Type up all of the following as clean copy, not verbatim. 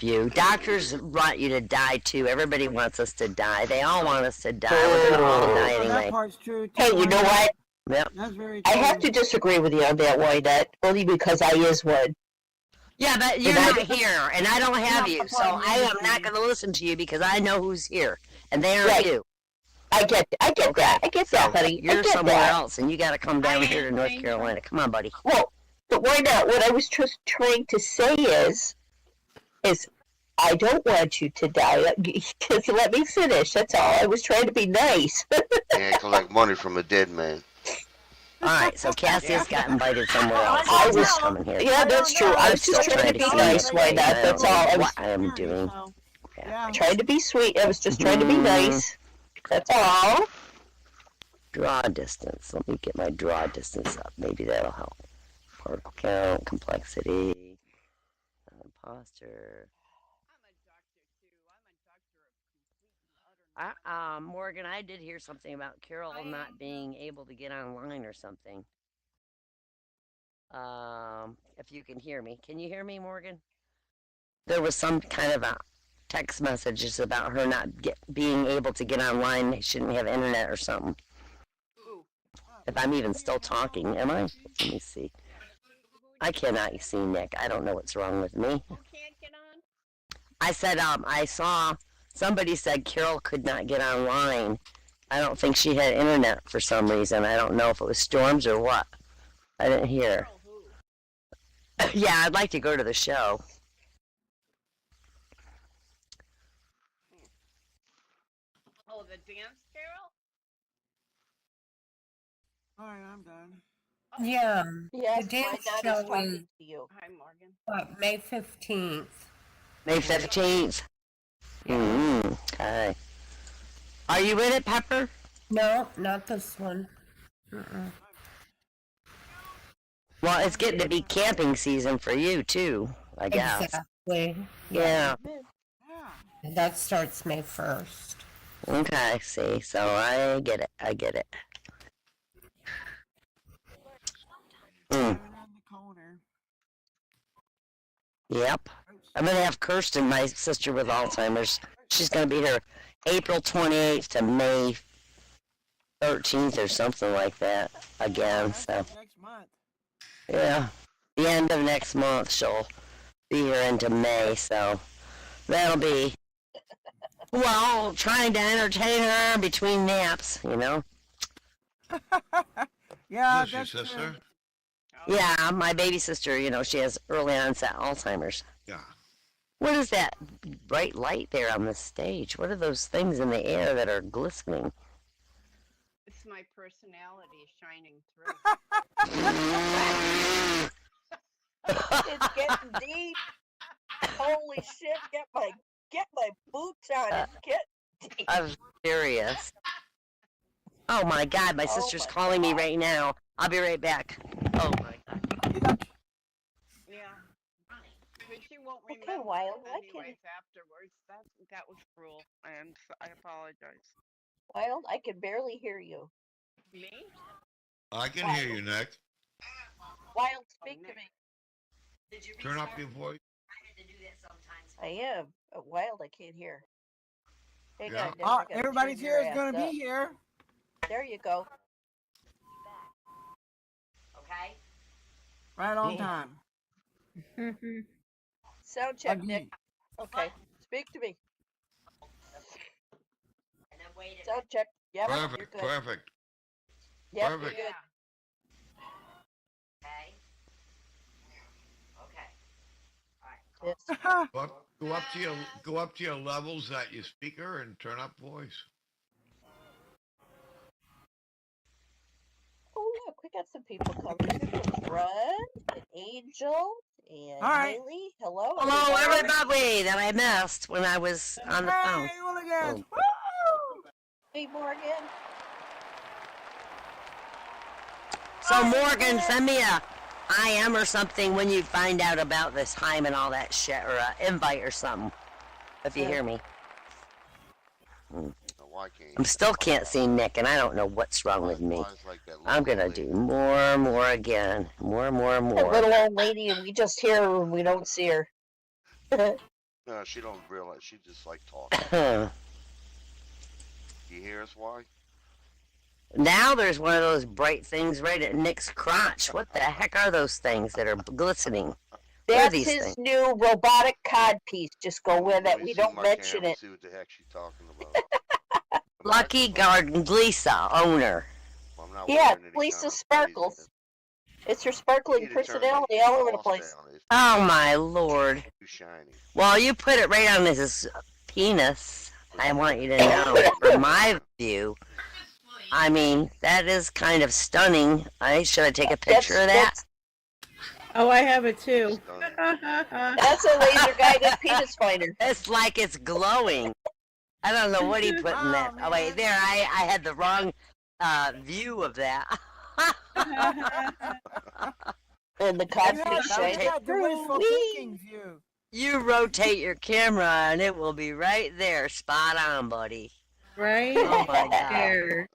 You. Doctors want you to die too. Everybody wants us to die. They all want us to die. We're gonna all die That anyway. part's true too. Hey, you know what? Yep. That's very I true. have to disagree with you on that, Wynette, only because I is one. Yeah, but you're And I- not here, and I don't have not you, part so of the I am industry. not going to listen to you because I know who's here, and they aren't Right. you. I get that. I get that, honey. I You're get somewhere that. else, and you got to come down here to North Carolina. Come on, buddy. Well, but why not? What I was just trying to say is I don't want you to die. Just let me finish. That's all. I was trying to be nice. And collect money from a dead man. All right, so Cassie has got invited somewhere else. I She's was- not coming here. Yeah, that's true. I was just still trying to be see nice, you. Wynette. That's all. I was What I am doing. So, yeah. trying to be sweet. I was just trying to be nice. That's all. Draw distance. Let me get my draw distance up. Maybe that'll help. Particle count, complexity, imposter. Morgan, I did hear something about Carol not being able to get online or something. If you can hear me. Can you hear me, Morgan? There was some kind of a text messages about her not being able to get online. She didn't have internet or something. If I'm even still talking, am I? Let me see. I cannot see Nick. I don't know what's wrong with me. Who can't get on? I said, I saw somebody said Carol could not get online. I don't think she had internet for some reason. I don't know if it was storms or what. I didn't hear. Yeah, I'd like to go to the show. Oh, the dance Carol? All right, I'm done. Yeah, Yes, The dance Wynette show is talking is- to you. Hi, Morgan. May 15th. May 15th. Okay. Are you in it, Pepper? No, not this one. Mm-mm. Well, it's getting to be camping season for you, too, I guess. Exactly. Yeah. Yeah. That starts May 1st. Okay, see, so I get it. I get it. Right around the corner. Yep. I'm going to have Kirsten, my sister with Alzheimer's. She's going to be here April 28th to May 13th or something like that again. That's So, next month. yeah. The end of next month, she'll be here into May. So, that'll be, well, trying to entertain her between naps, you know? Yeah, Yes, your that's sister? Yeah, my baby sister, you know, she has early onset Alzheimer's. Yeah. What is that bright light there on the stage? What are those things in the air that are glistening? It's my personality shining through. It's getting deep. Holy shit! Get my boots on. It's getting deep. I'm serious. Oh my God, my Oh sister's my calling me God. right now. I'll be right back. Oh my God. Yeah. But she won't Okay, remember Wild, it I can- anyways afterwards. That was cruel, and I apologize. Wild, I can barely hear you. Me? I can hear you, Nick. Wild, speak to Nick. me. Turn up your voice. I am. Wild, I can't hear. Hang Yeah. on, Nick, I Oh, gotta everybody's turn your here is going to ass be here. up. There you go. Okay. Right on Cool. time. Sound check, Again. Nick. Okay, speak to me. And then wait Sound check. Yep, you're Perfect, good. perfect. Yep, you're perfect. good. Okay. Okay. Yes. Go up to your levels at your speaker and turn up voice. Oh, look, we got some people coming. There's Run, and Angel, and All right. Haley. Hello. Hello, everybody that I missed when I was on the phone. Hey, hooligans. Oh. Woo! Hey, Morgan. So Morgan, send me a IM or something when you find out about this time and all that shit, or an invite or something, if you hear me. Now, why can't I still can't see Nick, and I don't know what's wrong with me. I'm gonna do more again. More. A little old lady, and we just hear her and we don't see her. No, she don't realize. She just like talking. You hear us, why? Now there's one of those bright things right at Nick's crotch. What the heck are those things that are glistening? What are That's these his things? new robotic cod piece. Just go with Let it. me We see don't my mention camera, it. See what the heck she's talking about. Lucky Garden Glisa, owner. I'm not Yeah, wearing any Lisa kind of Sparkles. craziness. It's her You sparkling need to turn personality that all over the gloss place. down. It's Oh my lord. too shiny. Well, you put it right on his penis. I want you to know, from my view. I mean, that is kind of stunning. Should I take a picture of that? Oh, I have it too. Stunning. That's a laser guided penis finder. It's like it's glowing. I don't know what he put in that. Oh wait, there. I had the wrong view of that. And the You cod had, piece you shiny. had the wishful Whee! thinking view. You rotate your camera and it will be right there, spot on, buddy. Right Oh my god. there.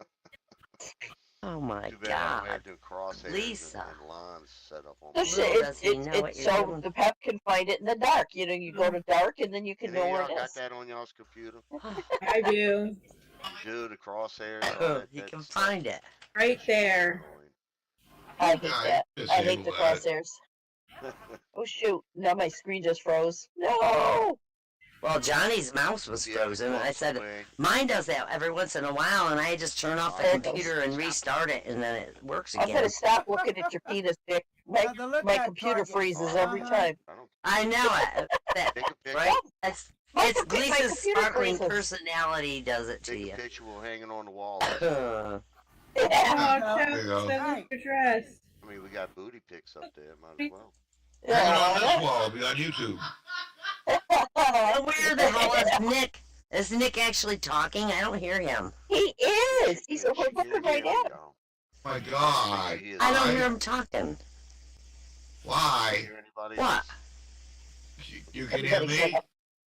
Oh my Too bad I don't god. have the crosshairs Lisa. and lines set up on my Listen, Little it's, does he it's, know it's what you're so doing. the pep can find it in the dark. You know, you go to dark and then you can And know then where y'all it got is. that on y'all's computer? I do. You do the crosshairs. all that- You that can stuff? find it. Right there. I hate Yeah, that. just I hate the able that. crosshairs. Oh shoot! Now my screen just froze. No. Well, Johnny's mouse was Yeah, frozen. I close said, away. mine does that every once in a while, and I just turn off the There it computer and restart it, and then it works I'm again. gonna stop looking at your penis, Dick. My Now, the look my at computer target. freezes every time. I don't I know it. That, take a picture. right? That's My it's compu- my Gleese's computer sparkling freezes. personality does it to Take you. a picture. We're hanging on the wall. Uh, Yeah. There you go. Send us address. I mean, we got booty pics up there. Might as well. Hang it on Yeah. this wall. It'll be on YouTube. where the hell is Nick? Is Nick actually talking? I don't hear him. He is. He's Yeah, we're she looking did right hear at me, him. y'all. My God. She is. I don't Why? hear him talking. Why? Hear anybody What? else? You can hear me?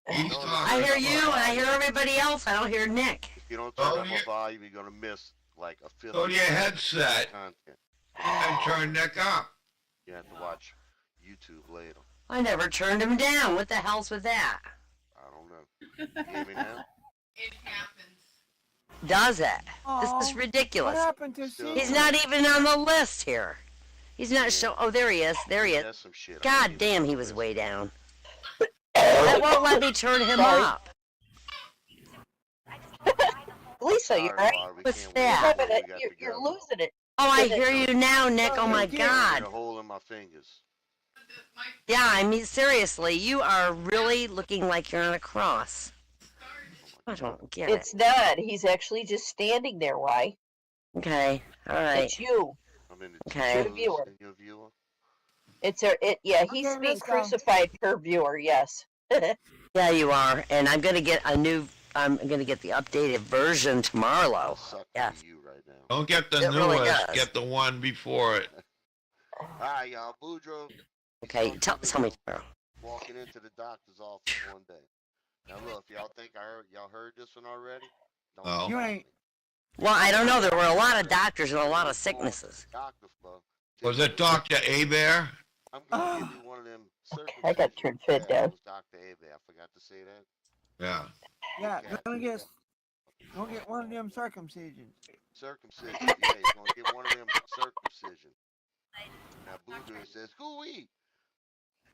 He's No, talking. I hear you, and I hear everybody else. I don't hear Nick. If you don't turn Oh, up yeah. a volume, you're gonna miss like a fifth Go of to your headset content. and turn Nick up. You have to watch YouTube later. I never turned him down. What the hell's with that? I don't know. You hear me now? Does it? This Oh, is what ridiculous. happened to Still- He's Caesar? not even on the list here. He's not show. Oh, there he is. There he is. That's some shit. I God need damn, to he do was this. way down. That won't let me turn him Sorry. up. Lisa, you Sorry, right? Laura, we What's can't wait that? till Having we it. got You're together. losing it. Oh, I hear you now, Nick. Oh my Okay. God. Got a hole in my fingers. Yeah, I mean, seriously, you are really looking like you're on a cross. I don't get it. It's not. He's actually just standing there. Why? Okay, all right. It's you. I'm in the Okay. You're the viewer. And your viewer. It's a. It. Yeah. He's Okay, being let's go. crucified per viewer. Yes. Yeah, you are. And I'm gonna get a new. I'm gonna get the updated version tomorrow. I'll suck Yes. to you right now. Don't get the It really newest. does. Get the one before it. Alright, y'all. Boudreaux Okay, tell me tomorrow. walking into the doctor's office one day. Now look, if y'all think y'all heard this one already, don't Oh. You ain't. Well, I don't know. There were a lot of doctors and a lot of sicknesses. Doctor Flo. Was it Dr. Abear? I'm gonna give you one of them circumcisions. I got turned fit Yeah, it down. was Dr. Abe. I forgot to say that. Yeah. Yeah, Okay, don't I get, don't get one of them circumcisions. Circumcision. Yeah, he's gonna get one of them circumcision. Now Boudreaux says, "Hoo-wee."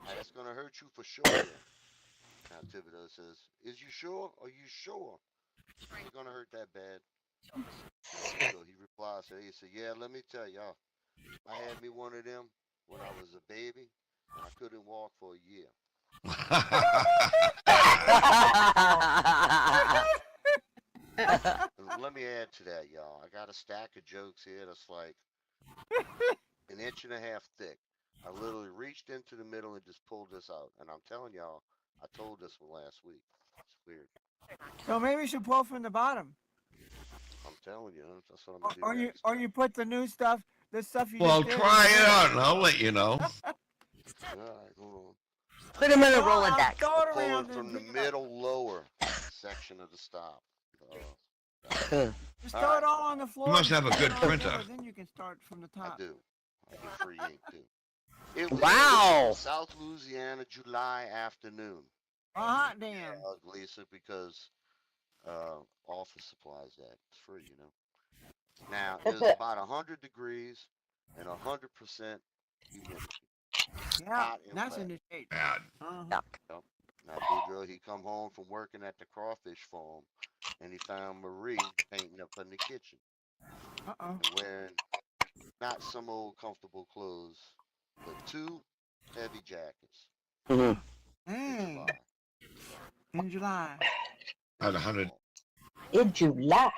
That's gonna hurt you for sure. Now Thibodeau says, "Is you sure? Are you sure? It's gonna hurt that bad." So he replies, he said, "Yeah, let me tell y'all. I had me one of them when I was a baby, and I couldn't walk for a year." And let me add to that, y'all. I got a stack of jokes here that's like an inch and a half thick. I literally reached into the middle and just pulled this out. And I'm telling y'all, I told this one last week. It's weird. So maybe you should pull from the bottom, I'm telling you, that's what I'm gonna do. or you, next. or you put the new stuff, the stuff you. Well, just did try in it the- out and I'll let you know. Alright, hold Put him in a Oh, I'll Rolodex. throw it on. Pull around it from and the pick it up. middle lower section of the stop. Just throw it all on the floor. must and have a put it good on the printer. floor, Then you can start from the I top. do. I get free ink too. It was Wow. South Louisiana, July afternoon. hot damn. Lisa, because office supplies that. It's free, you know. Now, That's it's it. about 100 degrees and 100% humidity. Yeah, Hot and that's wet. in the shade. Bad. Uh-huh. Now, Boudreaux, he come home from working at the crawfish farm, and he found Marie painting up in the kitchen Uh-oh. and wearing not some old comfortable clothes, but 2 heavy jackets. Mhm. In Dang. July. In July. At 100. In July.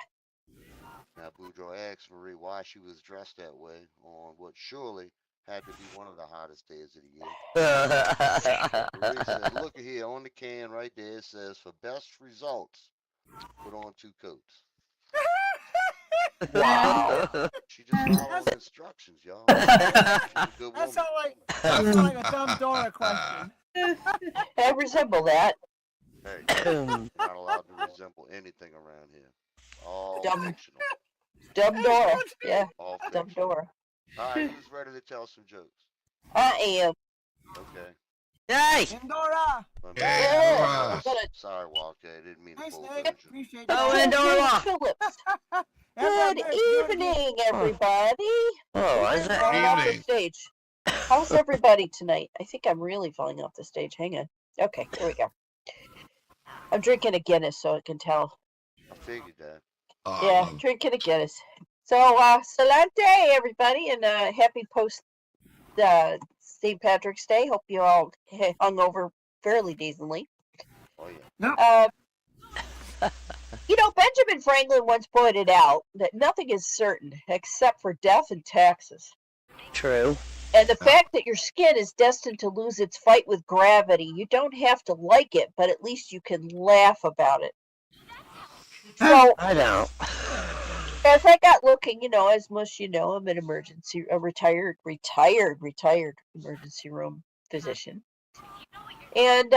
Now, Boudreaux asked Marie why she was dressed that way on what surely had to be one of the hottest days of the year. Marie said, look at here on the can right there. It says, for best results, put on 2 coats. Wow. She just followed instructions, y'all. She's a good That woman. sounds like a dumb Dora question. I resemble that. Hey, you're not allowed to resemble anything around here. All Dumb. fictional. Dumb Dora. Yeah, All dumb fictional. Dora. All right, who's ready to tell some jokes? I am. Okay. Hey! In Dora. Hey, Yeah, Dora. I'm gonna Sorry, Walker. I didn't mean to Nice, pull Nick. those. Appreciate Oh, that. and Dora. Phillips. Everybody Good do it again. evening, everybody. Oh, is I'm it? falling off the Evening. stage. How's everybody tonight? I think I'm really falling off the stage. Hang on. Okay, here we go. I'm drinking a Guinness, so I can tell. I figured that. Yeah, Oh, drinking a Guinness. So, Salente, everybody, and happy post St. Patrick's Day. Hope you all hung over fairly decently. Oh, yeah. You know, Benjamin Franklin once pointed out that nothing is certain except for death and taxes. True. And the fact that your skin is destined to lose its fight with gravity, you don't have to like it, but at least you can laugh about it. So, I don't. as I got looking, you know, as most you know, I'm a retired emergency room physician. And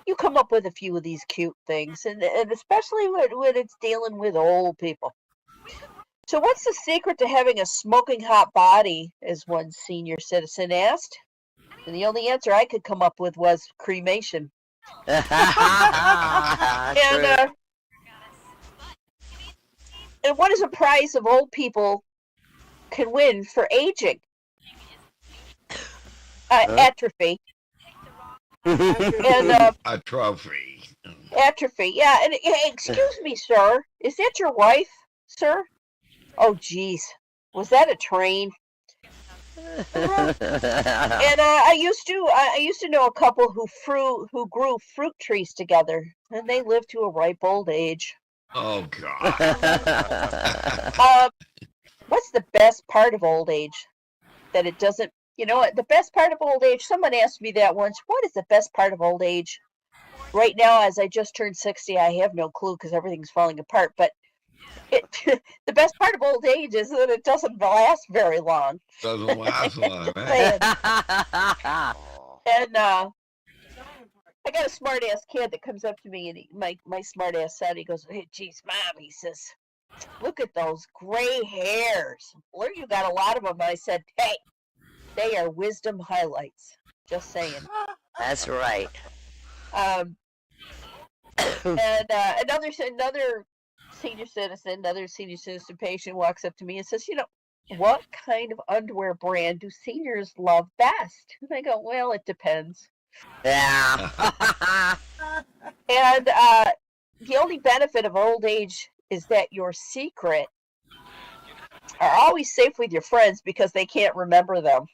you come up with a few of these cute things, and especially when it's dealing with old people. So what's the secret to having a smoking hot body, as one senior citizen asked? And the only answer I could come up with was cremation. And True. and what is a prize of old people can win for aging? Atrophy. And a trophy. atrophy. Yeah, and excuse me, sir. Is that your wife, sir? Oh, geez. Was that a train? And I used to know a couple who grew fruit trees together, and they lived to a ripe old age. Oh, God. What's the best part of old age? That it doesn't. You know what? The best part of old age. Someone asked me that once. What is the best part of old age? Right now, as I just turned 60, I have no clue because everything's falling apart. But the best part of old age is that it doesn't last very long. Doesn't last long, Just man. saying. Aw. And I got a smart ass kid that comes up to me, and my smart ass son, he goes, "Hey, geez, Mom," he says, "look at those gray hairs. Where you got a lot of them?" I said, "Hey, they are wisdom highlights. Just saying." That's right. And another senior citizen patient walks up to me and says, "You know, what kind of underwear brand do seniors love best?" And I go, "Well, it depends." Yeah. And the only benefit of old age is that your secret are always safe with your friends because they can't remember them.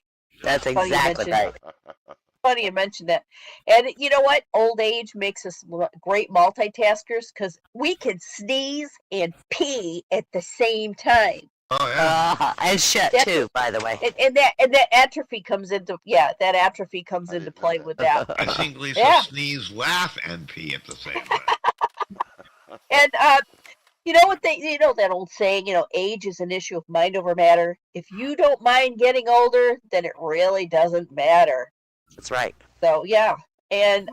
That's Funny you exactly mention- right. Funny you mentioned that. And you know what? Old age makes us great multitaskers because we can sneeze and pee at the same time. Oh, yeah. And shit That's- too, by the way. And that atrophy comes into that atrophy comes I into didn't know play that. with that. I seen Lisa Yeah. sneeze, laugh, and pee at the same time. And you know what that old saying, age is an issue of mind over matter. If you don't mind getting older, then it really doesn't matter. That's right. So yeah. And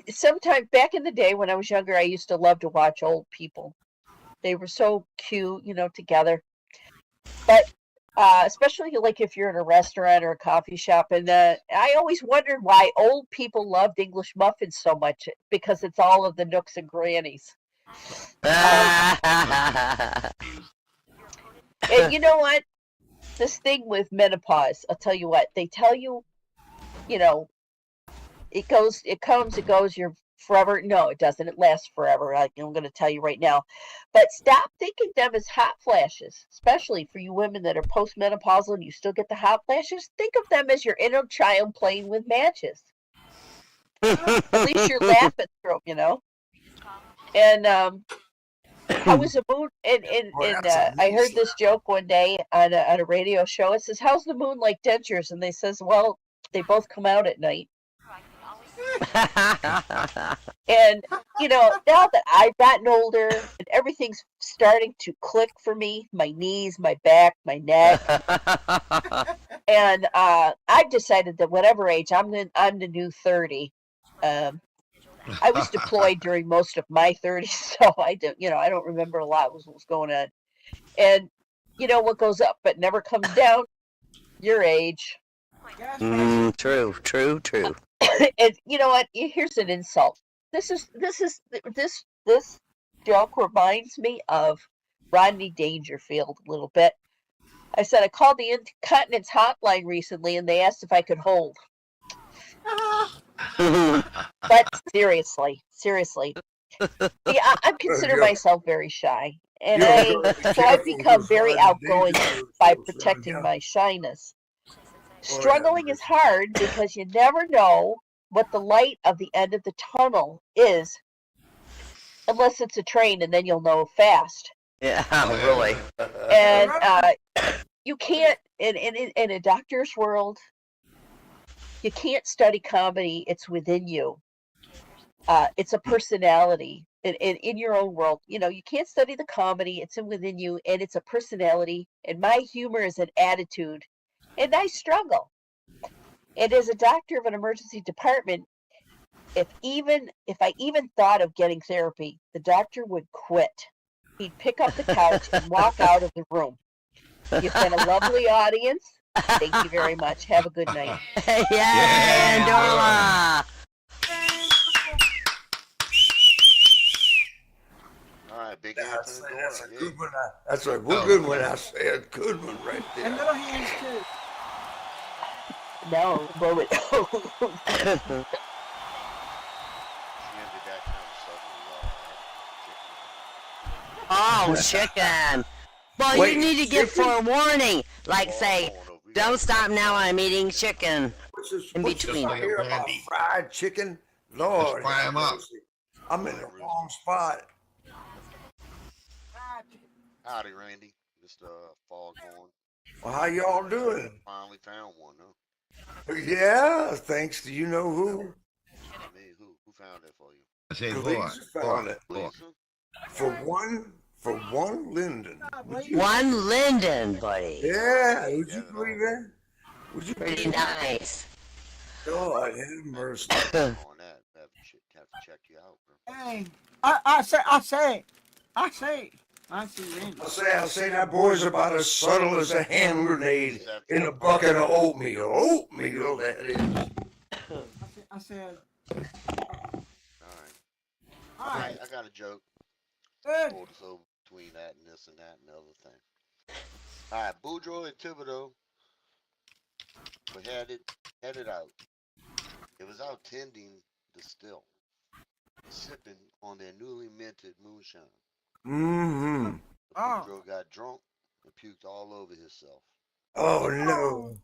sometimes back in the day when I was younger, I used to love to watch old people. They were so cute, together. But especially like if you're in a restaurant or a coffee shop. And I always wondered why old people loved English muffins so much because it's all of the nooks and crannies. And you know what? This thing with menopause, I'll tell you what, they tell you, you know, it goes, it comes, it goes, you're forever. No, it doesn't. It lasts forever. I'm going to tell you right now. But stop thinking them as hot flashes, especially for you women that are postmenopausal and you still get the hot flashes. Think of them as your inner child playing with matches. At least you're laughing through 'em, you know. And how was the moon? And I heard this joke one day on a radio show. It says, "How's the moon like dentures?" And they says, "Well, they both come out at night." And you know, now that I've gotten older and everything's starting to click for me, my knees, my back, my neck, and I've decided that whatever age I'm the new 30. I was deployed during most of my 30s, so I don't remember a lot what was going on. And you know what goes up but never comes down? Your age. True. And you know what? Here's an insult. This joke reminds me of Rodney Dangerfield a little bit. I said I called the Incontinence hotline recently, and they asked if I could hold. But seriously, yeah, I consider myself very shy, and I've become very outgoing by protecting my shyness. Struggling is hard because you never know what the light of the end of the tunnel is, unless it's a train, and then you'll know fast. Yeah, really. And you can't in a doctor's world. You can't study comedy. It's within you. It's a personality. In your own world, you know, you can't study the comedy. It's within you, and it's a personality. And my humor is an attitude, and I struggle. And as a doctor of an emergency department, if I even thought of getting therapy, the doctor would quit. He'd pick up the couch and walk out of the room. You've been a lovely audience. Thank you very much. Have a good night. Yeah, Norma. All right, big hand to the door. That's a Yeah. good one. That's a good one. I say a good one right And there. little hands too. No, moment. She ended that conversation. Oh, chicken. Well, Wait, you need to give chicken? forewarning. Like, say, Hold on, we don't got- stop now, I'm eating chicken. What's this, In what's this between. I hear about Randy. fried chicken? Lord, fry 'em up. mercy. I'm in the wrong spot. Howdy, Randy. Mr. Foghorn. Well, how y'all doing? Finally found one, huh? Yeah, thanks to you know who. I mean, who found that for you? I say, Lisa found it. Lisa? For one Linden. Would you- One Linden, buddy. Yeah, would you believe that? Would you Pretty believe that? nice. God have mercy. On that, have to check you out, bro. Dang. I say. I see Randy. I say that boy's about as subtle as a hand grenade in a bucket of oatmeal. Oatmeal, that is. I said, All right. all right, I got a joke. good. Hold us over between that and this and that and the other thing. All right, Boudreaux and Thibodeau were headed out. It was out tending the still, sipping on their newly minted moonshine. Mm-hmm. Oh. Boudreaux got drunk and puked all over himself. Oh, no.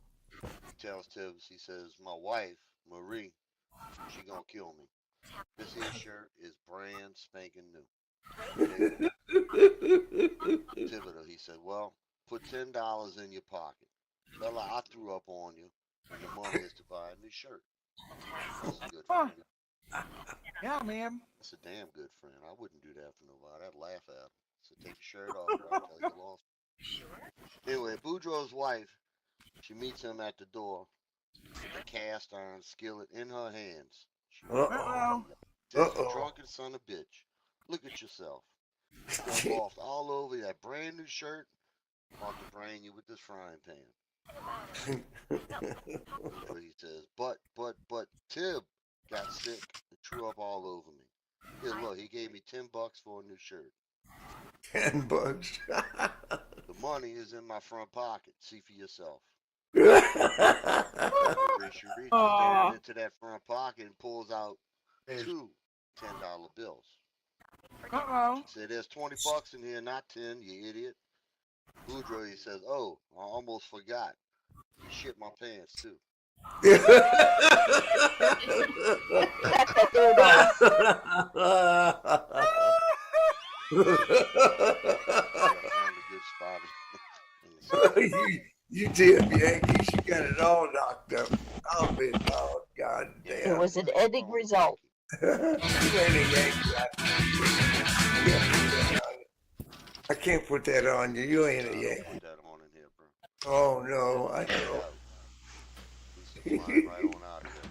He tells Tibbs, he says, my wife, Marie, she gonna kill me. This here shirt is brand spanking new. Thibodeau, he said, well, put $10 in your pocket. Fella, I threw up on you, and the money is to buy a new shirt. That's a good friend. Yeah, man. That's a damn good friend. I wouldn't do that for nobody. I'd laugh at him. So take your shirt off, bro. I'll tell you lost. Anyway, Boudreaux's wife, she meets him at the door with a cast iron skillet in her hands. She Uh-oh. says, Uh-oh. drunken son of a bitch. Look at yourself. You got lost all over that brand new shirt about to brain you with this frying pan. So he says, but Tib got sick and threw up all over me. Here, look, he gave me $10 for a new shirt. $10. The money is in my front pocket. See for yourself. She reaches down into that front pocket and pulls out two $10 bills. Uh-oh. Said, there's $20 in here, not 10, you idiot. Boudreaux, he says, oh, I almost forgot. You shit my pants, too. you damn Yankees, you got it all knocked up. Oh, God It damn. was an ending result. You ain't a Yankee. I can't put that on you. You ain't a Yankee. Put that on in here, bro. Oh, no, I know. He's flying right on out of here.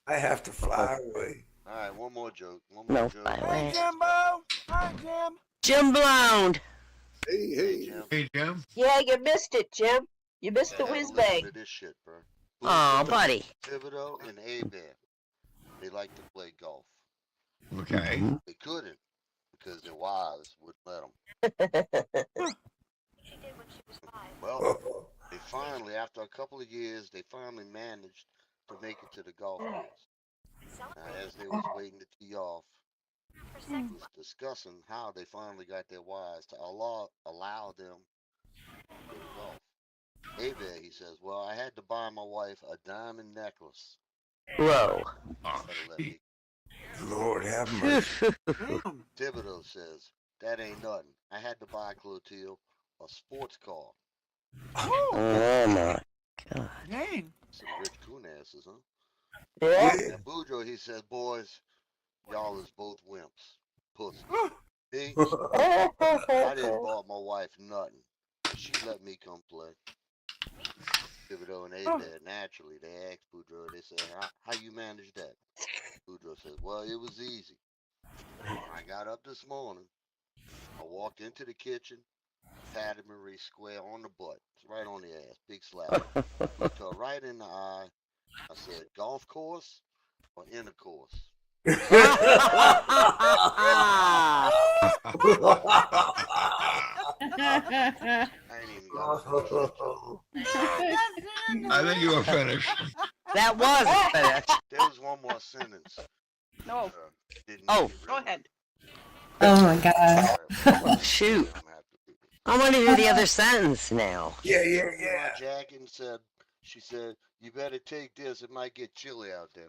I have to fly away. All right, one more joke. One more No, joke. by the Hey, way. Jimbo. Hi, Jim. Jim Blonde. Hey, Hey, hey. Jim. Hey, Jim. Yeah, you missed it, Jim. You missed the Have a whiz listen bang. to this shit, bro. Aw, buddy. Thibodeau and Abear, they like to play golf. Okay. They couldn't because their wives wouldn't let them. Well, they finally, after a couple of years, they finally managed to make it to the golf course. Now, as they was waiting to tee off, he was discussing how they finally got their wives to allow them to go to golf. Abear, he says, well, I had to buy my wife a diamond necklace. Whoa. Oh, Better let me. Lord have mercy. Damn. Thibodeau says, that ain't nothing. I had to buy Clotilde a sports car. Oh, Oh my God. dang. Some rich coon asses, huh? Yeah. And Boudreaux, he says, boys, y'all is both wimps. Pussy. Me, I didn't bought my wife nothing. She let me come play. Thibodeau and Abear, naturally, they asked Boudreaux, they said, how you manage that? Boudreaux says, well, it was easy. When I got up this morning, I walked into the kitchen, patted Marie square on the butt, right on the ass, big slap. Looked her right in the eye. I said, golf course or intercourse? I ain't even got to finish. I think you were finished. That was finished. There was one more sentence. No, Didn't Oh. get rid go of. ahead. Oh my God. Oh, shoot. I want to hear the other sentence now. Yeah. My jacket and said, she said, you better take this. It might get chilly out there.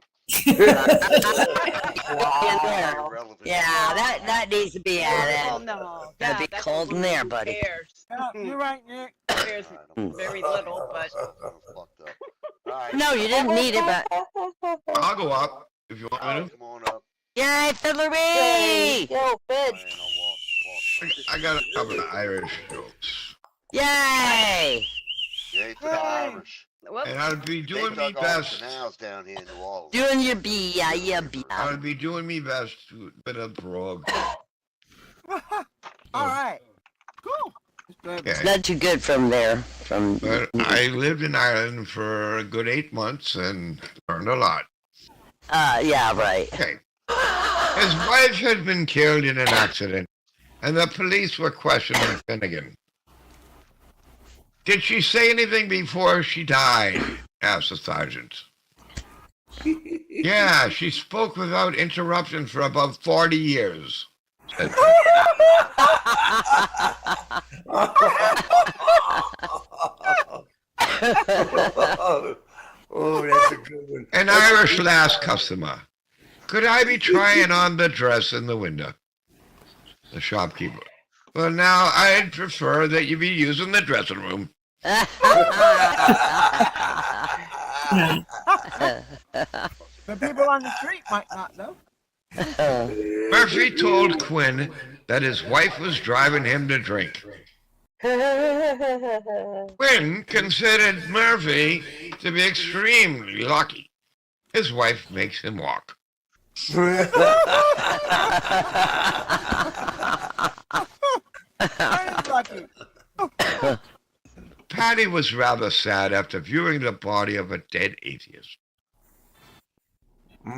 Wow. Irrelevant. Yeah, that needs to be Oh added. no, That'd be that's cold in there, buddy. Bears. Yeah, you're right, Nick. Bears All right, I'm very little, but I'm fucked up. All right. No, you didn't need it, but I'll go up if you want me to. Come on up. yay, Fiddler Yay, Bee! go, Man, bitch. I'll walk. I got a couple of Irish jokes. Yay! Yay for the Irish. whoops. And I'd be They doing me dug all the best. canals down here in New Orleans. Doing your bee, yeah. I'd be doing me best to bit of brogue. All right. Cool. It's good. Okay. It's not too good from there. From But I lived in Ireland for a good 8 months and learned a lot. yeah, right. Okay. His wife had been killed in an accident, and the police were questioning Finnegan. Did she say anything before she died? Asked the sergeant. Yeah, she spoke without interruption for about 40 years. Said Oh, that's a good one. an Irish last customer. Could I be trying on the dress in the window? The shopkeeper. Well, now I'd prefer that you be using the dressing room. The people on the street might not know. Murphy told Quinn that his wife was driving him to drink. Quinn considered Murphy to be extremely lucky. His wife makes him walk. I am lucky. Patty was rather sad after viewing the body of a dead atheist.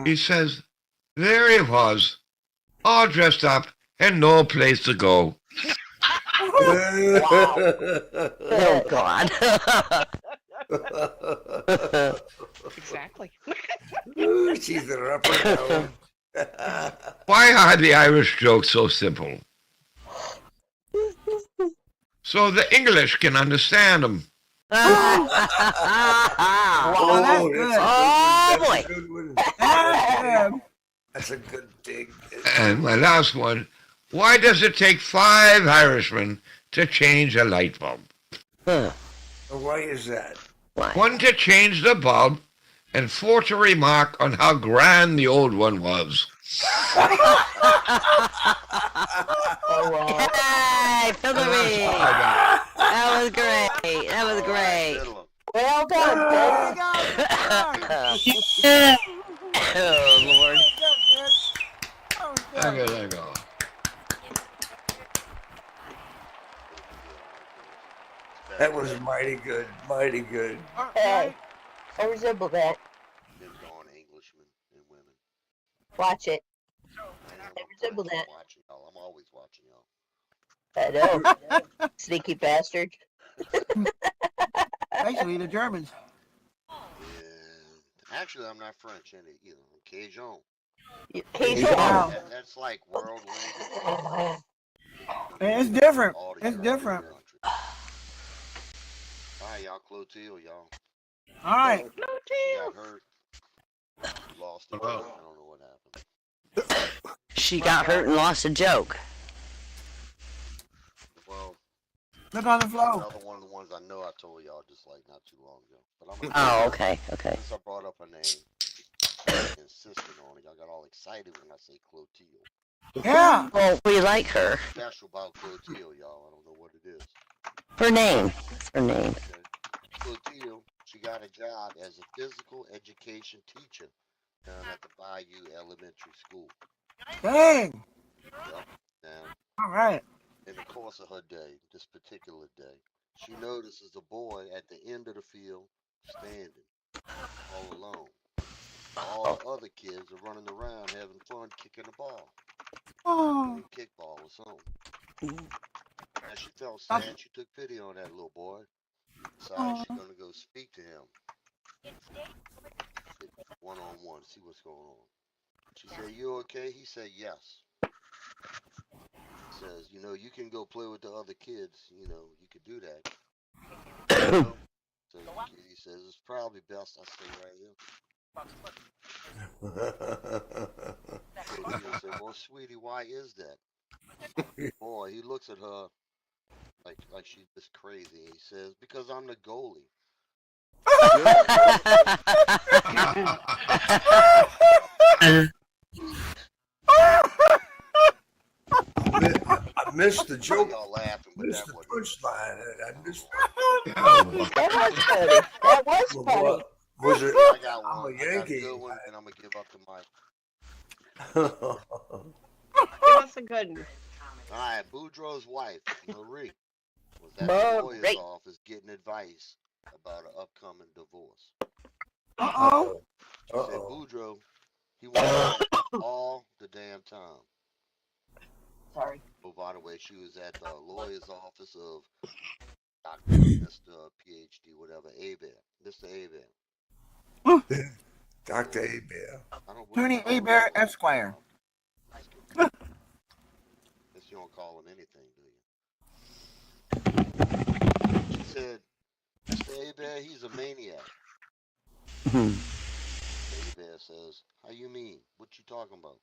He says, there he was, all dressed up and no place to go. Oh, God. Exactly. She's an up or down. Why are the Irish jokes so simple? So the English can understand them. Wow, that's Oh, good. Oh, that's boy. a good one. That's good. That's a good dig. And my last one, why does it take 5 Irishmen to change a light bulb? Huh. Why is that? Why? 1 to change the bulb, and 4 to remark on how grand the old one was. Oh, wow. Hey, Hillary! That was great. That was great. Fiddler. Well done, There Ben. you go. Oh, Lord. There you go. That was mighty good. Mighty good. Hey, I resemble that. Them darn Englishmen and women. Watch it. Man, I resemble I'm that. watching y'all. I'm always watching y'all. I know. Sneaky bastard. Especially the Germans. Yeah. Actually, I'm not French either. I'm Cajun. Cajun. Wow. That's like world language. It's different. All the It's European different. countries. All right, y'all, Clotilde, y'all. All right. She got hurt. Lost the joke. I don't know what happened. She got hurt and lost a joke. Well, Look on the floor. another one of the ones I know I told y'all just like not too long ago. But I'm gonna Oh, okay, okay. since I brought up her name, insisting on it, y'all got all excited when I say Clotilde. Yeah. Well, we like her. Special about Clotilde, y'all. I don't know what it is. Her name. That's her name. Okay. Clotilde, she got a job as a physical education teacher down at the Bayou Elementary School. Dang. Yep. Now, All right. in the course of her day, this particular day, she notices a boy at the end of the field standing all alone. All the other kids are running around having fun kicking the ball. Oh. Playing kickball or something. And she felt sad. She took pity on that little boy. Decided she's gonna go speak to him one on one, see what's going on. She said, "You okay?" He said, "Yes." Says, "You know, you can go play with the other kids. You know, you could do that." So he says, "It's probably best I stay right here." So he said, "Well, sweetie, why is that?" Boy, he looks at her like she's just crazy. He says, "Because I'm the goalie." I missed the joke. Y'all laughing, but Missed that the wasn't. punchline. I missed. That was funny. That was funny. What was it? I got I'm one. a I got a Yankee. good one, and I'm gonna give up the mic. Give us a good one. All right, Boudreaux's wife, Marie, was at Marie. the lawyer's office getting advice about an upcoming divorce. Uh-oh. She said Boudreaux, he wants all the damn time. Sorry. Oh, by the way, she was at the lawyer's office of Dr. Mr. PhD, whatever, Abear. Mr. Abear. Dr. Abel. I don't Tony Abear Esquire. Guess you don't call him anything, do you? She said, Mr. Abear, he's a maniac. Abear says, how you mean? What you talking about?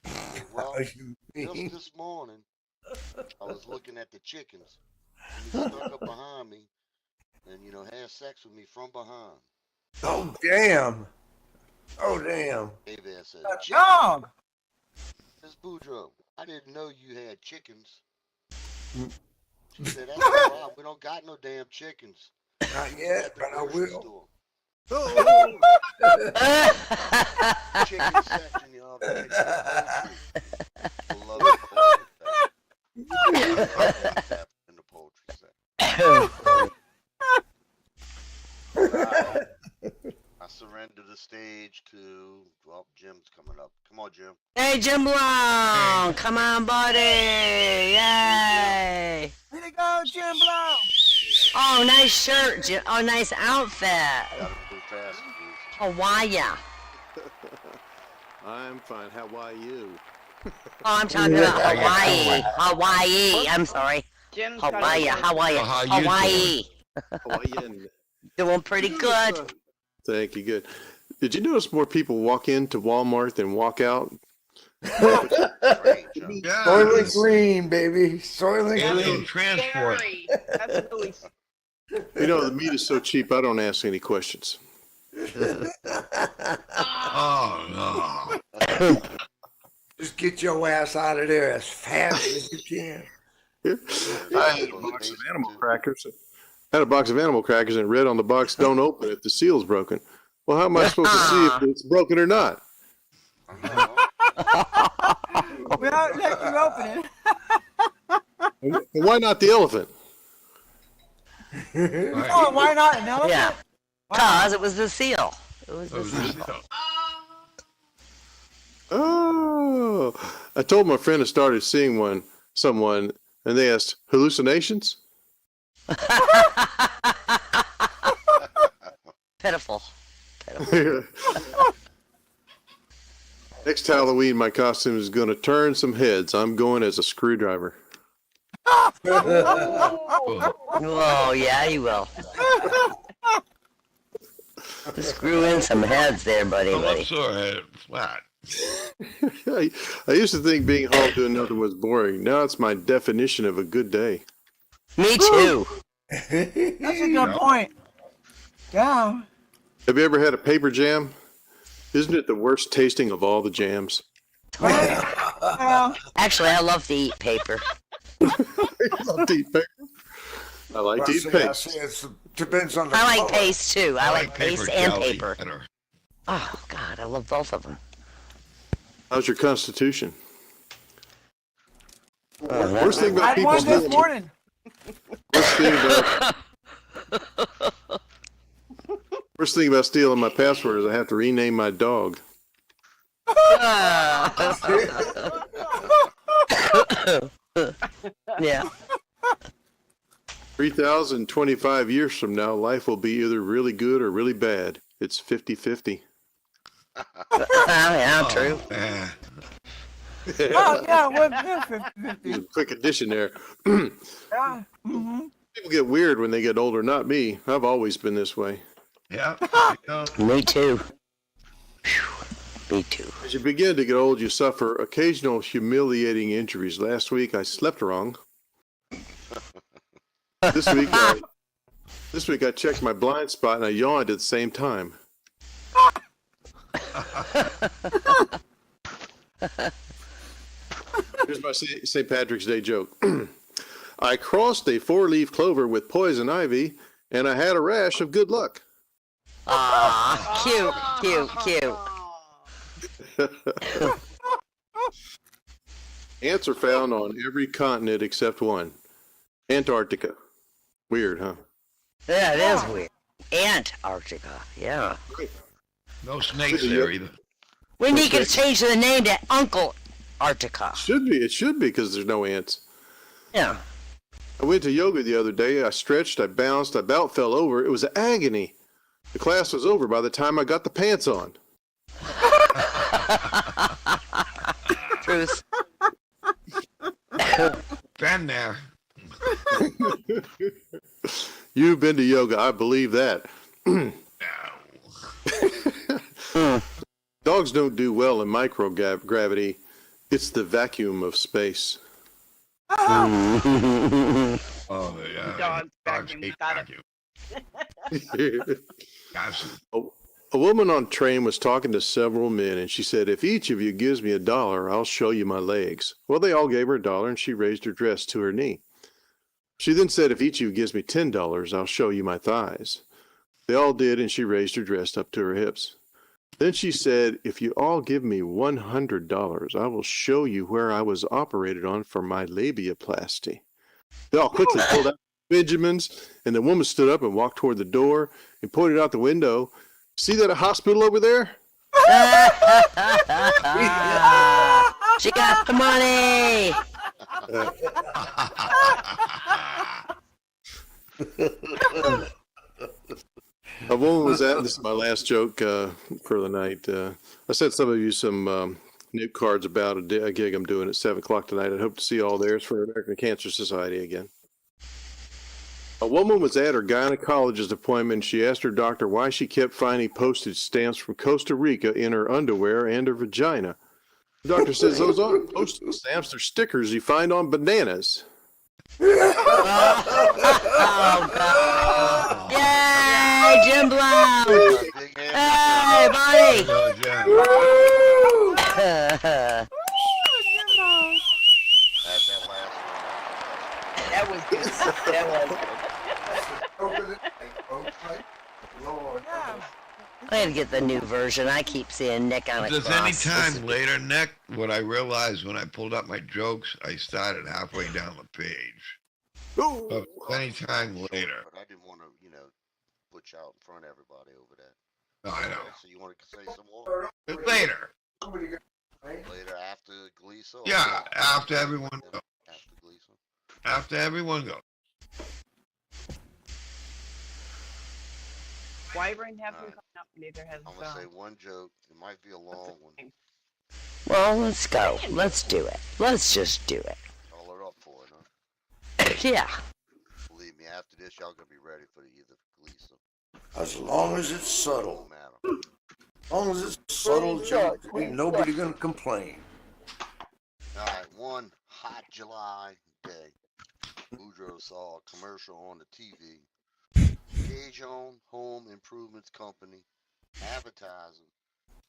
I said, well, just this morning, I was looking at the chickens, and he snuck up behind me and, you know, had sex with me from behind. Oh, damn. Oh, damn. Abear said, A dog. Miss Boudreaux, I didn't know you had chickens. She said, that's a problem. We don't got no damn chickens. Not yet, but I will. Chicken section, y'all. Beloved poultry section. In the poultry section. Well, Jim's coming up. Come on, Jim. Hey, Jim Long, come on, buddy! Yay! Way to go, Jim Blow. Oh, nice shirt, Jim. Oh, nice outfit. Gotta move fast, please. Hawaii. I'm fine. How are you? Oh, I'm talking about Hawaii. Hawaii. I'm sorry. Jim's got Hawaii. a- Hawaii. How you Hawaii. Hawaiian. Doing pretty good. Thank you. Good. Did you notice more people walk into Walmart than walk out? Strange, huh? Yeah. Soylent Green, baby. Soylent And Green. in transport. Scary. That's really You know, the meat is so cheap, I don't ask any questions. Oh, no. Just get your ass out of there as fast as you can. I had a box of animal crackers. I had a box of animal crackers and read on the box, "Don't open it. The seal's broken." Well, how am I supposed to see if it's broken or not? Without letting you open it. And why not the elephant? Oh, why not an elephant? Yeah. Cause it was the seal. It was the Oh, seal. Oh, I told my friend I started seeing someone, and they asked, hallucinations? Pitiful. Next Halloween, my costume is going to turn some heads. I'm going as a screwdriver. Oh, yeah, you will. Screw in some heads there, buddy. Phillips or flat? I used to think being home to another was boring. Now it's my definition of a good day. Me too. That's a good point. Yeah. Have you ever had a paper jam? Isn't it the worst tasting of all the jams? Well, Actually, I love to eat paper. I love to eat paper. I like to eat paper. It depends on the I like color. paste too. I like paste and jelly paper. better. Oh, God, I love both of them. How's your constitution? Oh, Worst thing I about had people one this stealing. morning. Worst thing about stealing my password is I have to rename my dog. Yeah. 3,025 years from now, life will be either really good or really bad. It's 50-50. Yeah, true. Eh. Oh, yeah, well, yeah, 50-50. Quick addition there. Yeah. Mm-hmm. People get weird when they get older, not me. I've always been this way. Yeah. Me too. Phew. Me too. As you begin to get old, you suffer occasional humiliating injuries. Last week, I slept wrong. This week I checked my blind spot and I yawned at the same time. Here's my St. Patrick's Day joke. I crossed a 4-leaf clover with poison ivy, and I had a rash of good luck. Aw, cute, cute, cute. Ants are found on every continent except one, Antarctica. Weird, huh? Yeah, it is weird. Antarctica, yeah. No snakes there either. We need to change the name to Uncle Arctica. It should be because there's no ants. Yeah. I went to yoga the other day. I stretched, I bounced, I about fell over. It was agony. The class was over by the time I got the pants on. Truth. Been there. You've been to yoga. I believe that. No. Dogs don't do well in microgravity. It's the vacuum of space. Oh, yeah. Dogs Dogs vacuum, hate got it. vacuum. Gosh, A woman on a train was talking to several men, and she said, if each of you gives me $1, I'll show you my legs. Well, they all gave her $1, and she raised her dress to her knee. She then said, if each of you gives me $10, I'll show you my thighs. They all did, and she raised her dress up to her hips. Then she said, if you all give me $100, I will show you where I was operated on for my labiaplasty. They all quickly pulled out Benjamins, and the woman stood up and walked toward the door and pointed out the window. See that hospital over there? She got the money. A woman was at, this is my last joke for the night. I sent some of you some new cards about a gig I'm doing at 7 o'clock tonight. I hope to see you all there. It's for American Cancer Society again. A woman was at her gynecologist appointment. She asked her doctor why she kept finding postage stamps from Costa Rica in her underwear and her vagina. The doctor says those aren't postage stamps, they're stickers you find on bananas. Oh, God. Yay, Jim Blount. Big hand Hey, buddy. Oh, Jim. that last That was good. That was. Lord. I had to get the new version. I keep seeing Nick on it. Does any time later, Nick, what I realized when I pulled up my jokes, I started halfway down the page. But any time later. But I didn't want to, put you out in front of everybody over that. No, I know. So you want to say some more? Later. Later after Gleason? Yeah, after everyone goes. After Gleason. After everyone goes. Wyvern has been Alright. coming up, neither has I'm going to say one joke. It might be a long one. Well, let's go. Let's do it. Let's just do it. Call her up for it, huh? Yeah. Believe me, after this, y'all going to be ready for either Gleason. As long as it's subtle. Don't matter. As long as it's subtle joke, ain't nobody gonna complain. Alright, one hot July day, Boudreaux saw a commercial on the TV. Cajun Home Improvements Company advertising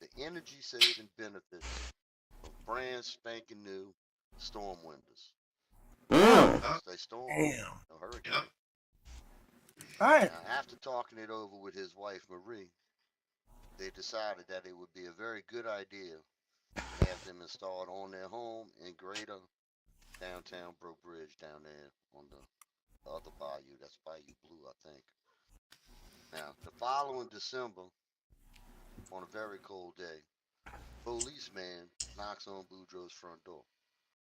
the energy saving benefits of brand spanking new storm windows. They storm, Damn. no hurricane. Yeah. Right. Now, after talking it over with his wife Marie, they decided that it would be a very good idea to have them installed on their home in greater downtown Broke Bridge down there on the other bayou. That's Bayou Blue, I think. Now, the following December, on a very cold day, policeman knocks on Boudreaux's front door.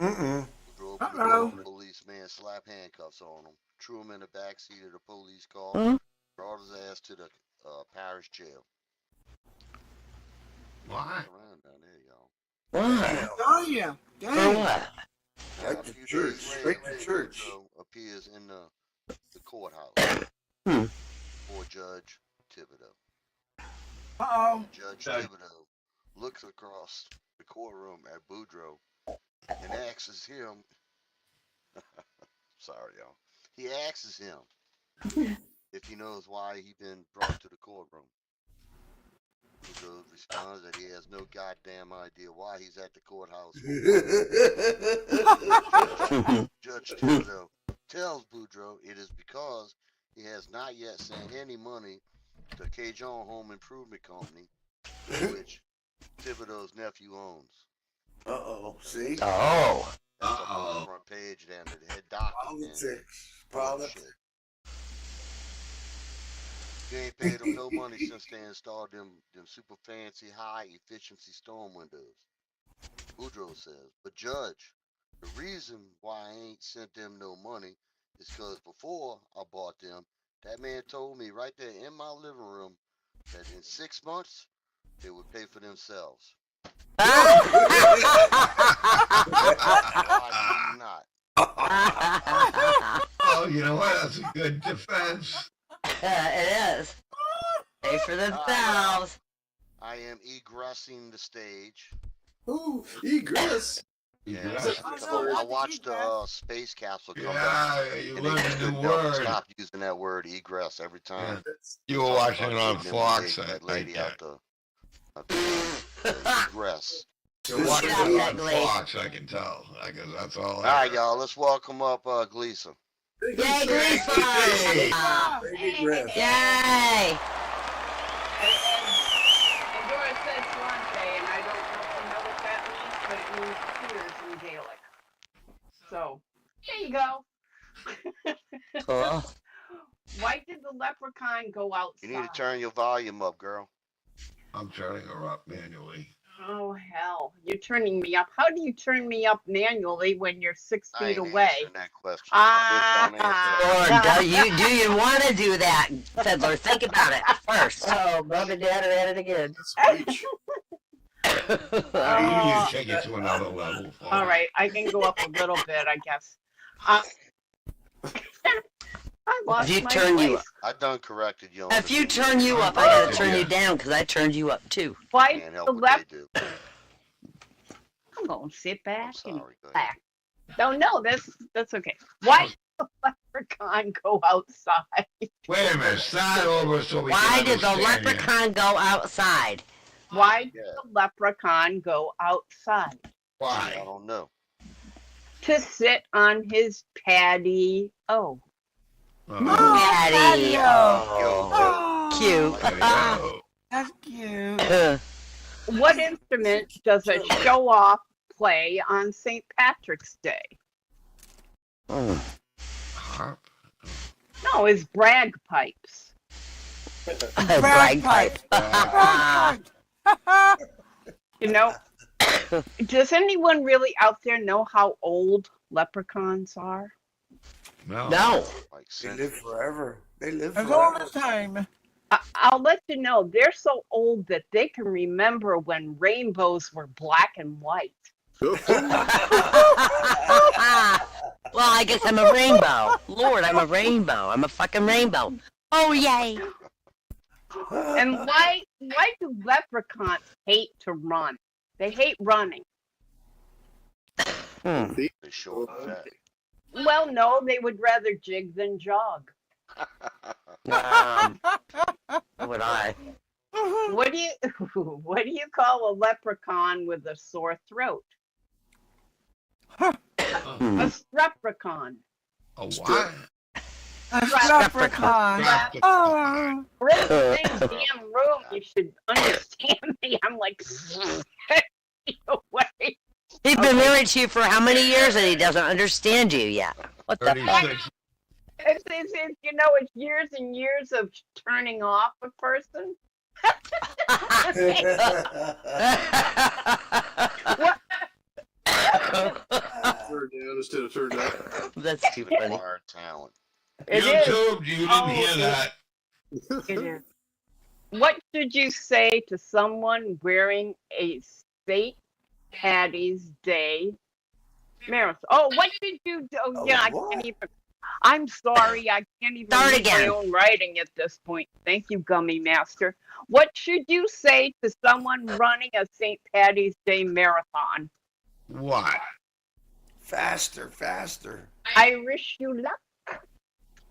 Boudreaux opened the door, the policeman slapped handcuffs on him, threw him in the backseat of the police car, Huh? brought his ass to the parish jail. Why? Around down there, y'all. Why? Oh, yeah. For Dang. what? Now, Right a to few church, days later, straight to church. Boudreaux appears in the courthouse Hmm. for Judge Thibodeau. Uh-oh. Judge Thibodeau looks across the courtroom at Boudreaux and asks him, sorry y'all, he asks him if he knows why he been brought to the courtroom. Boudreaux responds that he has no goddamn idea why he's at the courthouse. Judge Thibodeau tells Boudreaux it is because he has not yet sent any money to Cajun Home Improvement Company, which Thibodeau's nephew owns. Uh-oh, see? Oh. That's up on the front page then, the head docket. man. Politics. Bullshit. You ain't paid them no money since they installed them super fancy high efficiency storm windows. Boudreaux says, but Judge, the reason why I ain't sent them no money is because before I bought them, that man told me right there in my living room that in 6 months they would pay for themselves. Why do you not? Oh, you know what? That's a good defense. It is. Pay for themselves. I am egressing the stage. Ooh, egress. Yeah, Egress. I watched the space capsule come back. Yeah, you And they learned just a new couldn't help but word. stop using that word egress every time. You were watching it on Fox. That I lady think. out the egress. You're watching Get out it that on glade. Fox, I can tell. Because that's all. All right, y'all. Let's welcome up Gleason. Yay, Gleason! Egress. Yay! And Dora said Swansea, and I don't know what that means, but it means tears in Gaelic. So, there you go. Cool. Why did the leprechaun go outside? You need to turn your volume up, girl. I'm turning her up manually. Oh hell, you're turning me up. How do you turn me up manually when you're 6 I feet ain't away? answering that question. Don't answer that. Or do you want to do that, Fiddler? Think about it first. Oh, Mom and Dad are at it again. Screech. You need to take it to another level. for All me. right, I can go up a little bit, I guess. I lost If you my turn you place. I done corrected you. on If the you video. turn you up, I gotta Yeah. turn you down because I turned you up too. Why Can't the help what left? they do. I'm gonna sit I'm back and sorry. Go ahead. relax. No, that's okay. Why did the leprechaun go outside? Wait a minute. Start over so we Why can did the understand you. leprechaun go outside? Why did Yeah. the leprechaun go outside? I Why? don't know. To sit on his patio. Oh, Patty. Yo, Oh, Cute. there you go. that's cute. What instrument does a show off play on St. Patrick's Day? Harp? No, it's bagpipes. Bagpipe. You know, does anyone really out there know how old leprechauns are? No. No. like They since live forever. They live As old forever. as time. I'll let you know, they're so old that they can remember when rainbows were black and white. Well, I guess I'm a rainbow. Lord, I'm a rainbow. I'm a fucking rainbow. Oh, yay. And why do leprechauns hate to run? They hate running. they show up fat. Well, no, they would rather jig than jog. Would I? What do you call a leprechaun with a sore throat? A streprechon. A what? A leprechaun. Oh, We're in the same damn room. You should understand me. I'm like, away. He's been married to you for how many years and he doesn't understand you yet? What the fuck? 36. It's you know, it's years and years of turning off a person. Turn down instead of turn down. That's too funny. Our talent. It is. YouTube, you didn't Oh, hear it- that. It is. What should you say to someone wearing a St. Patty's Day marathon? Oh, what did you do? Oh, yeah, I what? can't even. I'm sorry, I can't even Start read my again. own writing at this point. Thank you, Gummy Master. What should you say to someone running a St. Patty's Day marathon? What? Faster, faster. I wish you luck.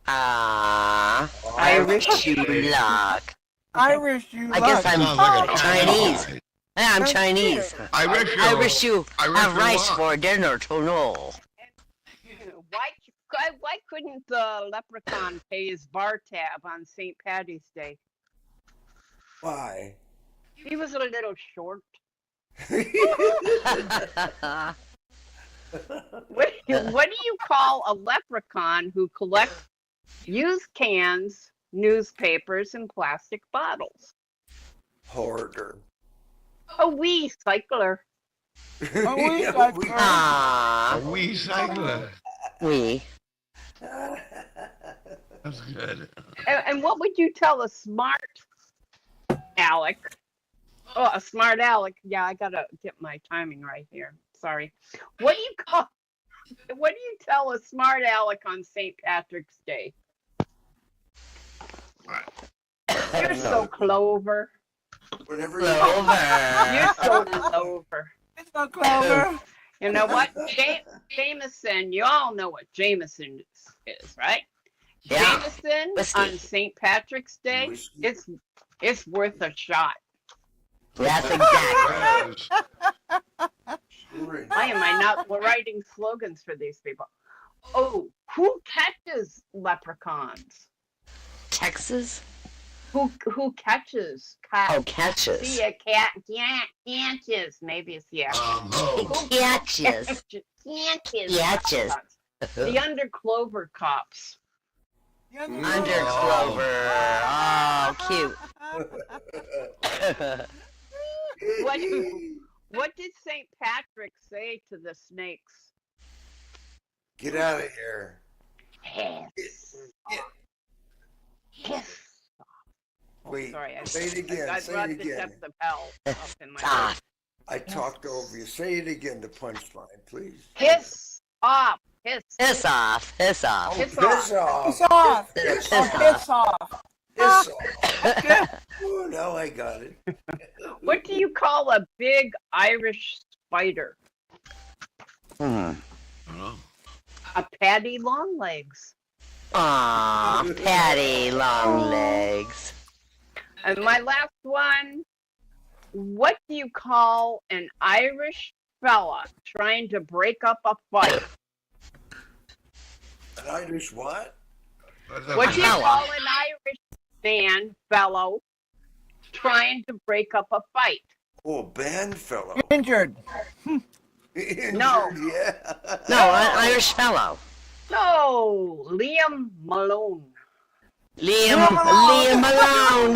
I wish you luck. I wish you I guess luck. I'm Sounds like a Chinese. Chinese. Yeah, I'm Thank Chinese. I wish you. I wish you I wish have you rice luck. for dinner tonight. Why couldn't the leprechaun pay his bar tab on St. Patty's Day? Why? He was a little short. What do you call a leprechaun who collects used cans, newspapers, and plastic bottles? Hoarder. A wee cycler. Oh, we Yeah, got we- A Ah, wee cycler. we. That's good. And what would you tell a smart Alec? Oh, a smart Alec. Yeah, I gotta get my timing right here. Sorry. What do you tell a smart Alec on St. Patrick's Day? You're so clover. Whenever you You're Clover. so clover. It's a clover. You know what? Jameson, you all know what Jameson is, right? Yeah. Jameson Whiskey. on St. Patrick's Day, Whiskey. it's worth a shot. That's exactly. Yes. Why am I not writing slogans for these people? Oh, who catches leprechauns? Texas? Who catches cats? Oh, catches. See a cat, catches. Maybe it's yeah. Oh. Catches. Catches. Catches. The underclover cops. Underclover. Oh, cute. What did St. Patrick say to the snakes? Get out of here. Hiss. Hiss. Wait, Sorry, say it again. I Say brought it the again. depth of hell up in my Ah, I talked over you. Say it again, the punchline, please. Hiss off. Hiss. piss off. Piss off. Piss Piss off. Piss off. off. Piss Oh, off. piss off. Piss off. Oh, now I got it. What do you call a big Irish spider? Hmm. Oh. A patty longlegs. Aw, Patty Longlegs. And my last one. What do you call an Irish fella trying to break up a fight? An Irish what? What do you Fella. call an Irish fellow trying to break up a fight? Oh, band fellow. Injured. Injured, No. Yeah. No, an Irish fellow. No, Liam Malone. Liam Malone.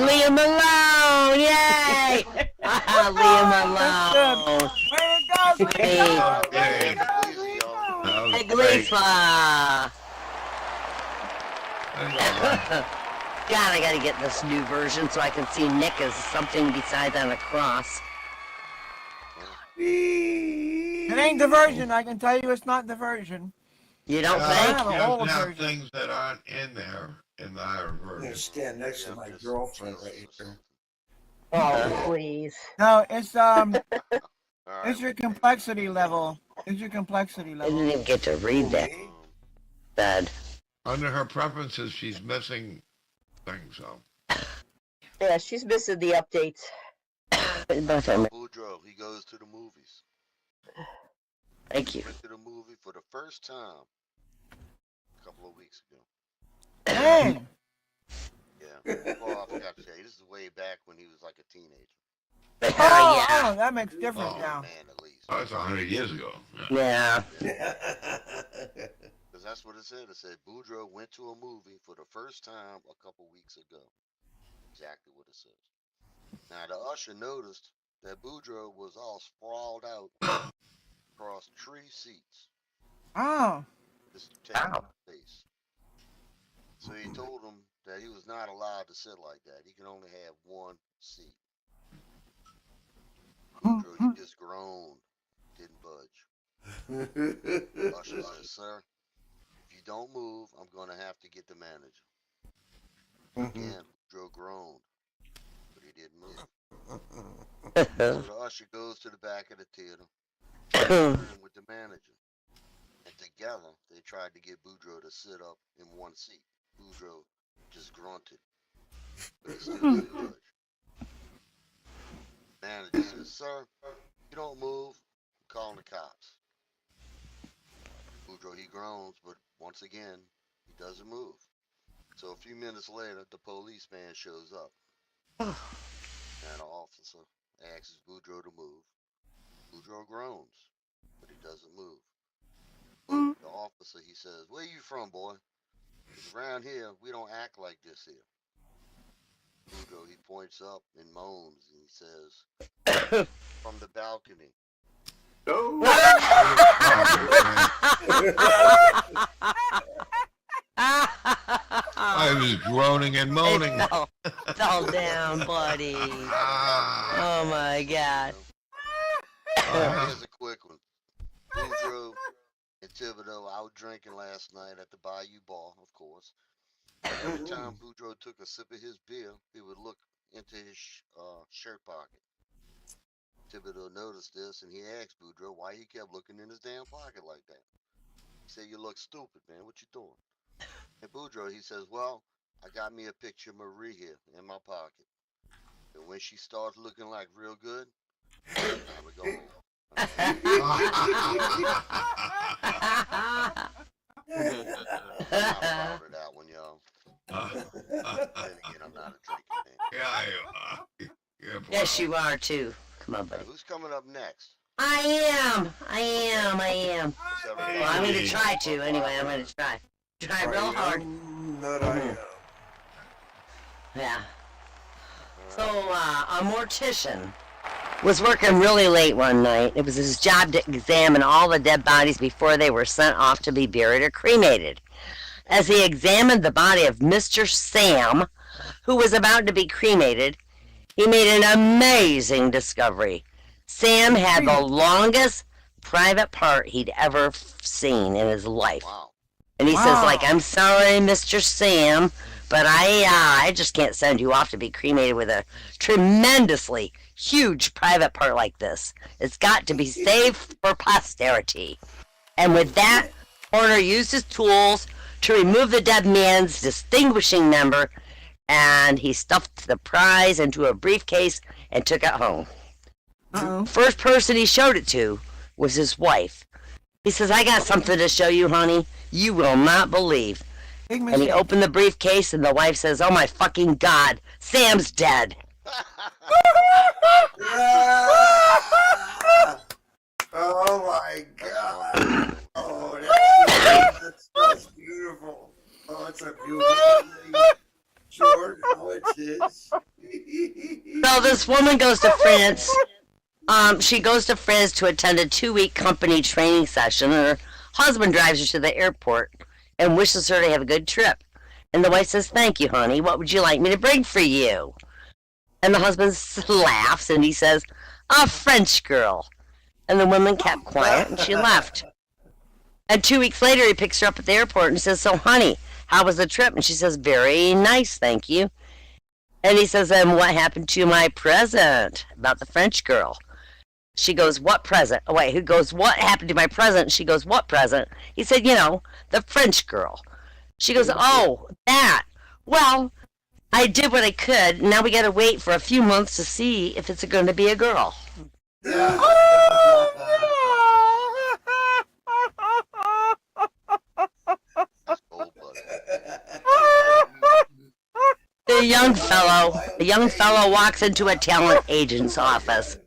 Liam Malone. Yay! Liam Malone. Way to go, Hey. Hey. Easy, yo. Hey, Gleefla. God, I gotta get this new version so I can see Nick as something besides on a cross. It ain't diversion. I can tell you it's not diversion. You don't I think? have a You whole have version. things that aren't in there in the higher I'm gonna version. stand next to my girlfriend right here. Oh, please. No, it's All right, it's your complexity level. It's your complexity I level. didn't even get to read that bad. Under her preferences, she's missing things. So Yeah, she's missing the updates. But I'm- Boudreaux, he goes to the movies. Thank you. Went to the movie for the first time a couple of weeks ago. Dang. Yeah. Well, I forgot to say, this is way back when he was like a teenager. Oh, Oh, yeah. oh, that makes difference Oh, now. Man, at least. oh, it's 100 years ago. Yeah. Because that's what it said. It said Boudreaux went to a movie for the first time a couple weeks ago. Exactly what it says. Now, the usher noticed that Boudreaux was all sprawled out across 3 seats. Oh. Just taking up space. So he told him that he was not allowed to sit like that. He can only have 1 seat. Boudreaux, he just groaned, didn't budge. Usher said, "Sir, if you don't move, I'm going to have to get the manager." Again, Boudreaux groaned, but he didn't move. So the usher goes to the back of the theater, with the manager. And together, they tried to get Boudreaux to sit up in 1 seat. Boudreaux just grunted, but he still didn't budge. Manager says, "Sir, if you don't move, I'm calling the cops." Boudreaux, he groans, but once again, he doesn't move. So a few minutes later, the policeman shows up. And the officer asks Boudreaux to move. Boudreaux groans, but he doesn't move. The officer, he says, "Where you from, boy? 'Cause around here, we don't act like this here." Boudreaux, he points up and moans, and he says, "From the balcony." I was groaning and moaning. It fell down, buddy. Ah, Oh my God. Here's a quick one. Boudreaux and Thibodeau out drinking last night at the Bayou Bar, of course. Every time Boudreaux took a sip of his beer, he would look into his shirt pocket. Thibodeau noticed this, and he asked Boudreaux why he kept looking in his damn pocket like that. He said, "You look stupid, man. What you doing?" And Boudreaux, he says, "Well, I got me a picture of Marie here in my pocket. And when she starts looking like real good, I would go home." I'm proud of that one, y'all. Then again, I'm not a drinking man. yeah, you are. Yeah, Yes, you are too. Come on, Now, buddy. who's coming up next? I am. What's everybody? Well, I'm going to try to anyway. I'm going to try. Try real hard. That I am. Yeah. So, a mortician was working really late one night. It was his job to examine all the dead bodies before they were sent off to be buried or cremated. As he examined the body of Mr. Sam, who was about to be cremated, he made an amazing discovery. Sam had the longest private part he'd ever seen in his life. Wow. And he says, like, I'm sorry, Mr. Sam, but I just can't send you off to be cremated with a tremendously huge private part like this. It's got to be saved for posterity. And with that, Horner used his tools to remove the dead man's distinguishing number, and he stuffed the prize into a briefcase and took it home. First person he showed it to was his wife. He says, I got something to show you, honey. You will not believe. And he opened the briefcase, and the wife says, oh my fucking God, Sam's dead. Oh my God. Oh, that's beautiful. Oh, it's a beautiful thing. George, oh, it is. So this woman goes to France. She goes to France to attend a 2-week company training session. Her husband drives her to the airport and wishes her to have a good trip. And the wife says, thank you, honey. What would you like me to bring for you? And the husband laughs and he says, a French girl. And the woman kept quiet and she left. And 2 weeks later, he picks her up at the airport and says, so, honey, how was the trip? And she says, very nice, thank you. And he says, and what happened to my present about the French girl? She goes, what present? Oh, wait, he goes, what happened to my present? She goes, what present? He said, you know, the French girl. She goes, oh, that. Well, I did what I could. Now we got to wait for a few months to see if it's going to be a girl. That's cold-blooded. A young fellow walks into a talent agent's office.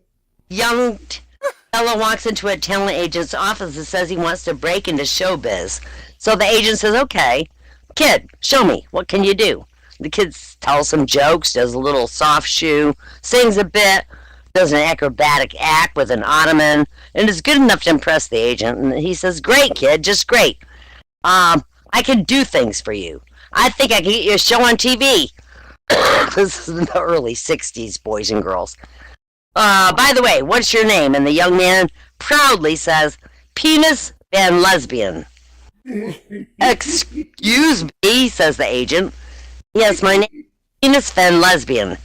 Fellow walks into a talent agent's office and says he wants to break into showbiz. So the agent says, okay, kid, show me. What can you do? The kid tells some jokes, does a little soft shoe, sings a bit, does an acrobatic act with an ottoman, and is good enough to impress the agent. And he says, great, kid, just great. I can do things for you. I think I can get you a show on TV. This is in the early 60s, boys and girls. By the way, what's your name? And the young man proudly says, Penis Van Lesbian. Excuse me, says the agent. Yes, my name is Penis Van Lesbian.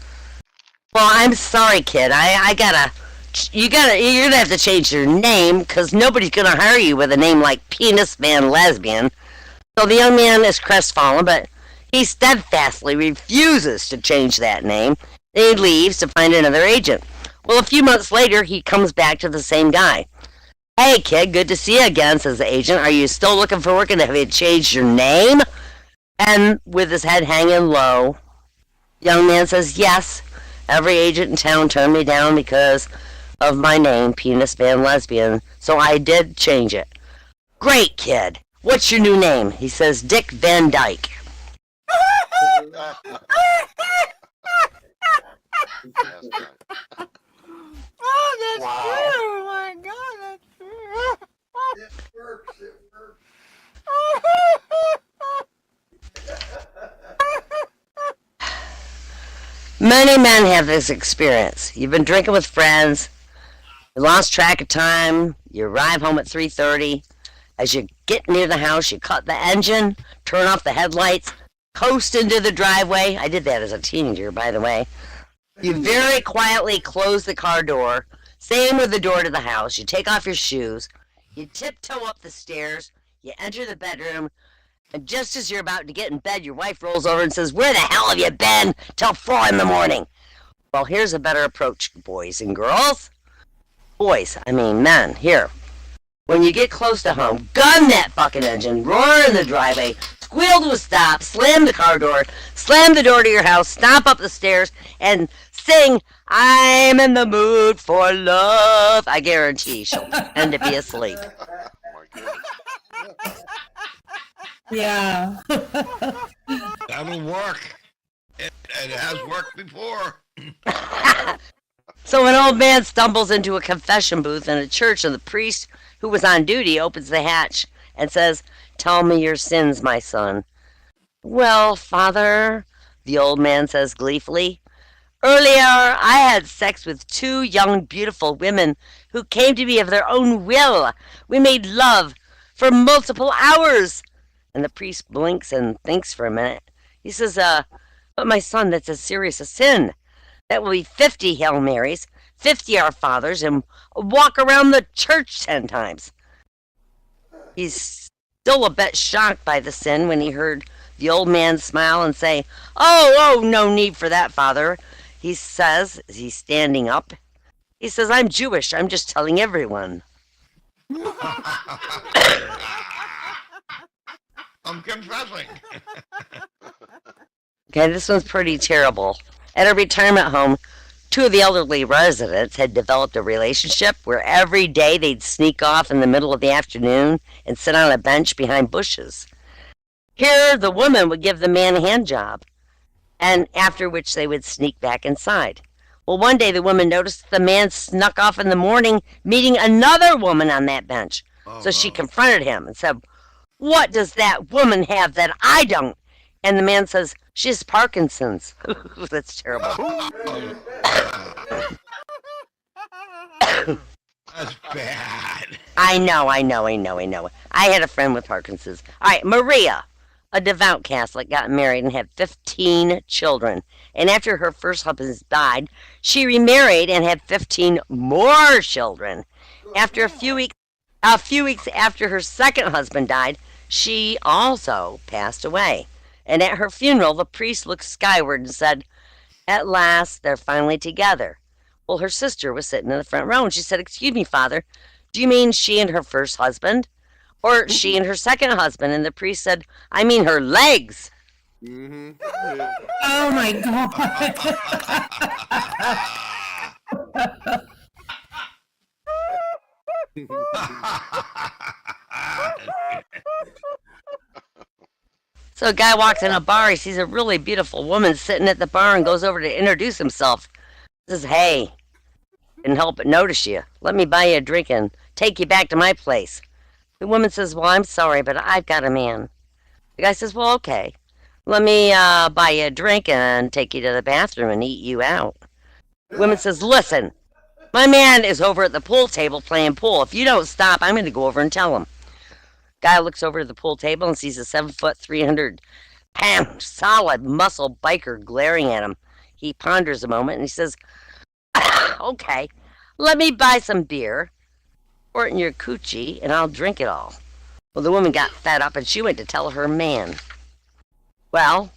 Well, I'm sorry, kid. You're gonna have to change your name, because nobody's gonna hire you with a name like Penis Van Lesbian. So the young man is crestfallen, but he steadfastly refuses to change that name. He leaves to find another agent. Well, a few months later, he comes back to the same guy. Hey, kid, good to see you again, says the agent. Are you still looking for work, and have you changed your name? And with his head hanging low, young man says, yes, every agent in town turned me down because of my name, Penis Van Lesbian, so I did change it. Great, kid. What's your new name? He says, Dick Van Dyke. That's right. Oh, that's Wow. true. Oh my God, that's true. It works, it works. Many men have this experience. You've been drinking with friends, you lost track of time, you arrive home at 3:30. As you get near the house, you cut the engine, turn off the headlights, coast into the driveway. I did that as a teenager, by the way. You very quietly close the car door. Same with the door to the house. You take off your shoes. You tiptoe up the stairs. You enter the bedroom. And just as you're about to get in bed, your wife rolls over and says, where the hell have you been till 4 in the morning? Well, here's a better approach, boys and girls. Boys, I mean men, here. When you get close to home, gun that fucking engine, roar in the driveway, squeal to a stop, slam the car door, slam the door to your house, stomp up the stairs, and sing, I'm in the mood for love. I guarantee she'll tend to be asleep. My goodness. Yeah. That'll work. It has worked before. So an old man stumbles into a confession booth in a church, and the priest who was on duty opens the hatch and says, "Tell me your sins, my son." "Well, father," the old man says gleefully, "earlier I had sex with 2 young, beautiful women who came to me of their own will. We made love for multiple hours." And the priest blinks and thinks for a minute. He says, "But my son, that's as serious a sin. That will be 50 Hail Marys, 50 Our Fathers, and walk around the church 10 times. He's still a bit shocked by the sin when he heard the old man smile and say, "Oh, no need for that, Father." He says, as he's standing up, he says, "I'm Jewish. I'm just telling everyone." I'm confessing. Okay, this one's pretty terrible. At a retirement home, 2 of the elderly residents had developed a relationship where every day they'd sneak off in the middle of the afternoon and sit on a bench behind bushes. Here, the woman would give the man a hand job, and after which they would sneak back inside. Well, one day the woman noticed that the man snuck off in the morning, meeting another woman on that bench. So she confronted him and said, "What does that woman have that I don't?" And the man says, "She has Parkinson's." That's terrible. That's bad. I know. I had a friend with Parkinson's. All right, Maria, a devout Catholic, got married and had 15 children. And after her first husband died, she remarried and had 15 more children. After a few weeks after her second husband died, she also passed away. And at her funeral, the priest looked skyward and said, "At last, they're finally together." Well, her sister was sitting in the front row, and she said, "Excuse me, Father, do you mean she and her first husband? Or she and her second husband?" And the priest said, "I mean her legs." Mm-hmm. Yeah. Oh my God. So a guy walks in a bar, he sees a really beautiful woman sitting at the bar and goes over to introduce himself. He says, "Hey, couldn't help but notice you. Let me buy you a drink and take you back to my place." The woman says, "Well, I'm sorry, but I've got a man." The guy says, "Well, okay. Let me buy you a drink and take you to the bathroom and eat you out." The woman says, "Listen, my man is over at the pool table playing pool. If you don't stop, I'm going to go over and tell him." Guy looks over to the pool table and sees a 7-foot, 300-pound, solid muscle biker glaring at him. He ponders a moment and he says, "Okay, let me buy some beer, pour it in your coochie, and I'll drink it all." Well, the woman got fed up and she went to tell her man. Well,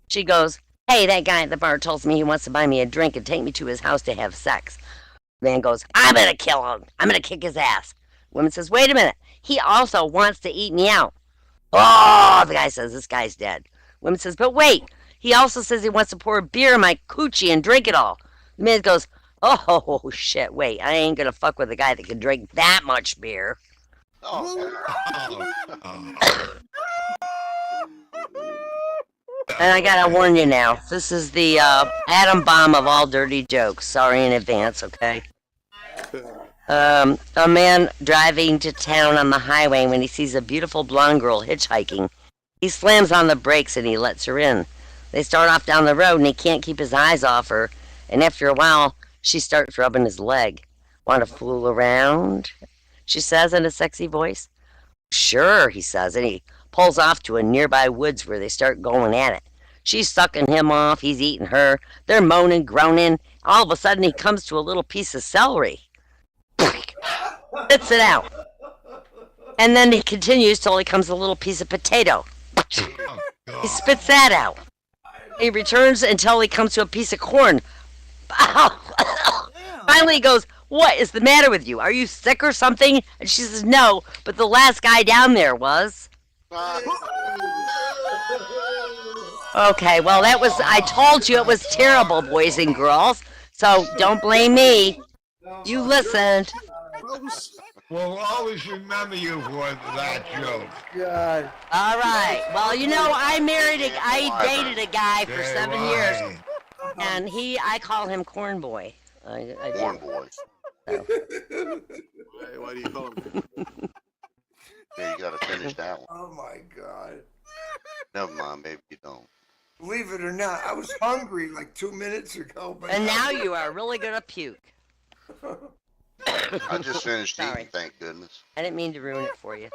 she goes, "Hey, that guy at the bar tells me he wants to buy me a drink and take me to his house to have sex." The man goes, "I'm going to kill him. I'm going to kick his ass." The woman says, "Wait a minute. He also wants to eat me out." "Oh," the guy says, "this guy's dead." The woman says, "But wait. He also says he wants to pour beer in my coochie and drink it all." The man goes, "Oh, shit, wait. I ain't going to fuck with a guy that can drink that much beer." And I gotta warn you now, this is the atom bomb of all dirty jokes. Sorry in advance, okay? A man driving to town on the highway when he sees a beautiful blonde girl hitchhiking. He slams on the brakes and he lets her in. They start off down the road and he can't keep his eyes off her. And after a while, she starts rubbing his leg. "Want to fool around?" she says in a sexy voice. "Sure," he says, and he pulls off to a nearby woods where they start going at it. She's sucking him off, he's eating her, they're moaning, groaning. All of a sudden he comes to a little piece of celery. Spits it out. And then he continues till he comes to a little piece of potato. He spits that out. He returns until he comes to a piece of corn. Finally he goes, "What is the matter with you? Are you sick or something?" And she says, "No, but the last guy down there was." Okay, well I told you it was terrible, boys and girls. So don't blame me. You listened. will always remember you for that joke. God. All right. Well, I dated a guy for 7 years, Right. and I call him Corn Boy. I do. Corn boy. Why do you call him? Yeah, you gotta finish that one. Oh my God. Never mind, maybe you don't. Believe it or not, I was hungry like 2 minutes ago, but And now you are really gonna puke. I just finished Sorry. eating, thank goodness. I didn't mean to ruin it for you.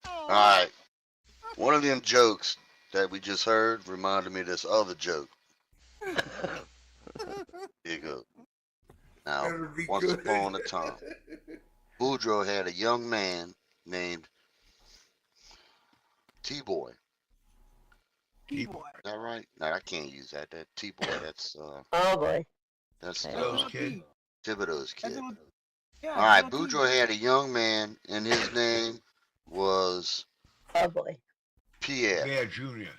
Alright. One of them jokes that we just heard reminded me of this other joke. Here you go. Now, better be once good. upon a time, Boudreaux had a young man named T-Boy. T-boy. Is that right? No, I can't use that. That T-Boy, that's Oh boy. that's Okay. Those kid. Thibodeau's That kid. little- yeah, All right, little Boudreaux had a young man, and his name was Oh boy. Pierre. Bear Jr.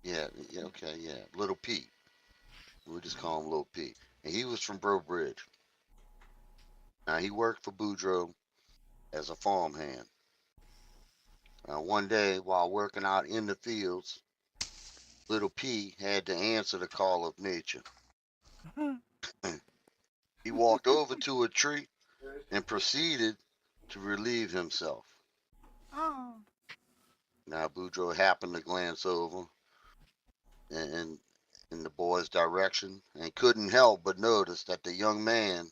Yeah, okay, yeah, Little Pete. We'll just call him Little Pete. And he was from Breaux Bridge. Now, he worked for Boudreaux as a farmhand. One day, while working out in the fields, Little P had to answer the call of nature. He walked over to a tree and proceeded to relieve himself. Oh. Now, Boudreaux happened to glance over and in the boy's direction and couldn't help but notice that the young man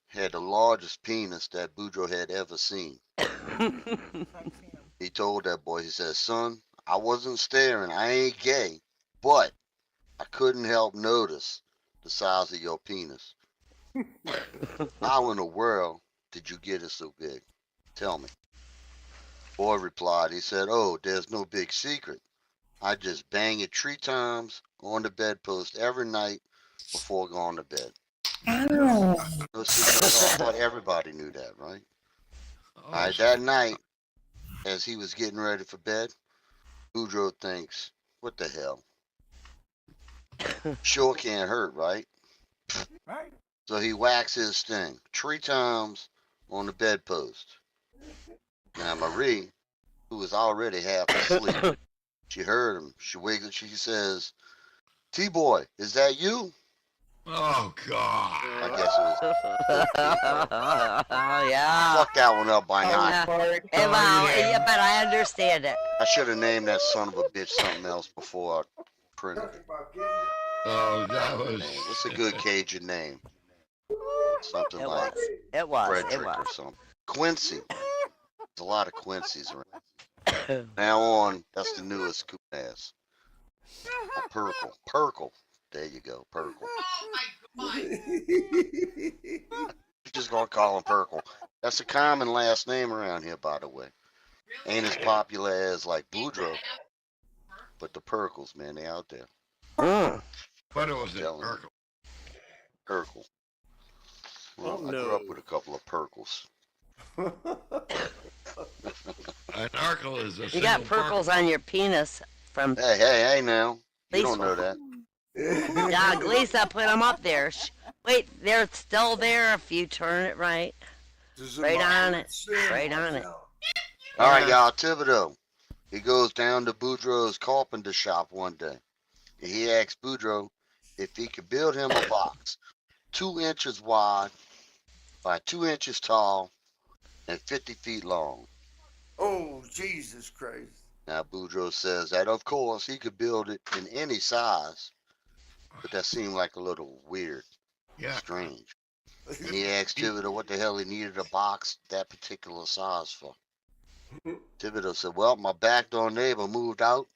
had the largest penis that Boudreaux had ever seen. He told that boy, he said, "Son, I wasn't staring. I ain't gay, but I couldn't help notice the size of your penis. How in the world did you get it so big? Tell me." Boy replied, he said, "Oh, there's no big secret. I just bang it 3 times on the bedpost every night before going to bed." Ow. No secret at all. I thought everybody knew that, right? Oh, All right, that night, as he was getting ready for bed, Boudreaux thinks, "What the hell? Sure can't hurt, right?" Right. So he whacks his thing 3 times on the bedpost. Now Marie, who was already half asleep, she heard him. She wakes up. She says, "T-boy, is that you?" Oh God. I guess it was. Yeah. Fuck that one up by Oh, now. yeah. Lord. Hey, well, yeah, but I understand it. I should have named that son of a bitch something else before I printed it. Oh, that was. Man, what's a good Cajun name? Something It like was. It was. It Frederick or was. something. Quincy. There's a lot of Quincy's around. Now on, that's the newest cool ass. Oh, Perkle. Perkle. There you go. Perkle. You're just gonna call him Perkle. That's a common last name around here, by the way. Ain't as popular as like Boudreaux, but the Perkles, man, they out there. Mm. But it was an Telling you. Urkel. Perkle. Well, Oh, I grew no. up with a couple of Perkles. An Urkel is a You got single purples on your penis from Hey now. You Lisa. don't know that. Dog. Lisa put them up there. Wait, they're still there if you turn it right. Right on it. Right on it. All right, y'all. Thibodeau. He goes down to Boudreaux's carpenter shop one day. And he asks Boudreaux if he could build him a box 2 inches wide by 2 inches tall and 50 feet long. Oh, Jesus Christ. Now, Boudreaux says that, of course, he could build it in any size, but that seemed like a little weird, Yeah. strange. And he asked Thibodeau what the hell he needed a box that particular size for. Thibodeau said, "Well, my backdoor neighbor moved out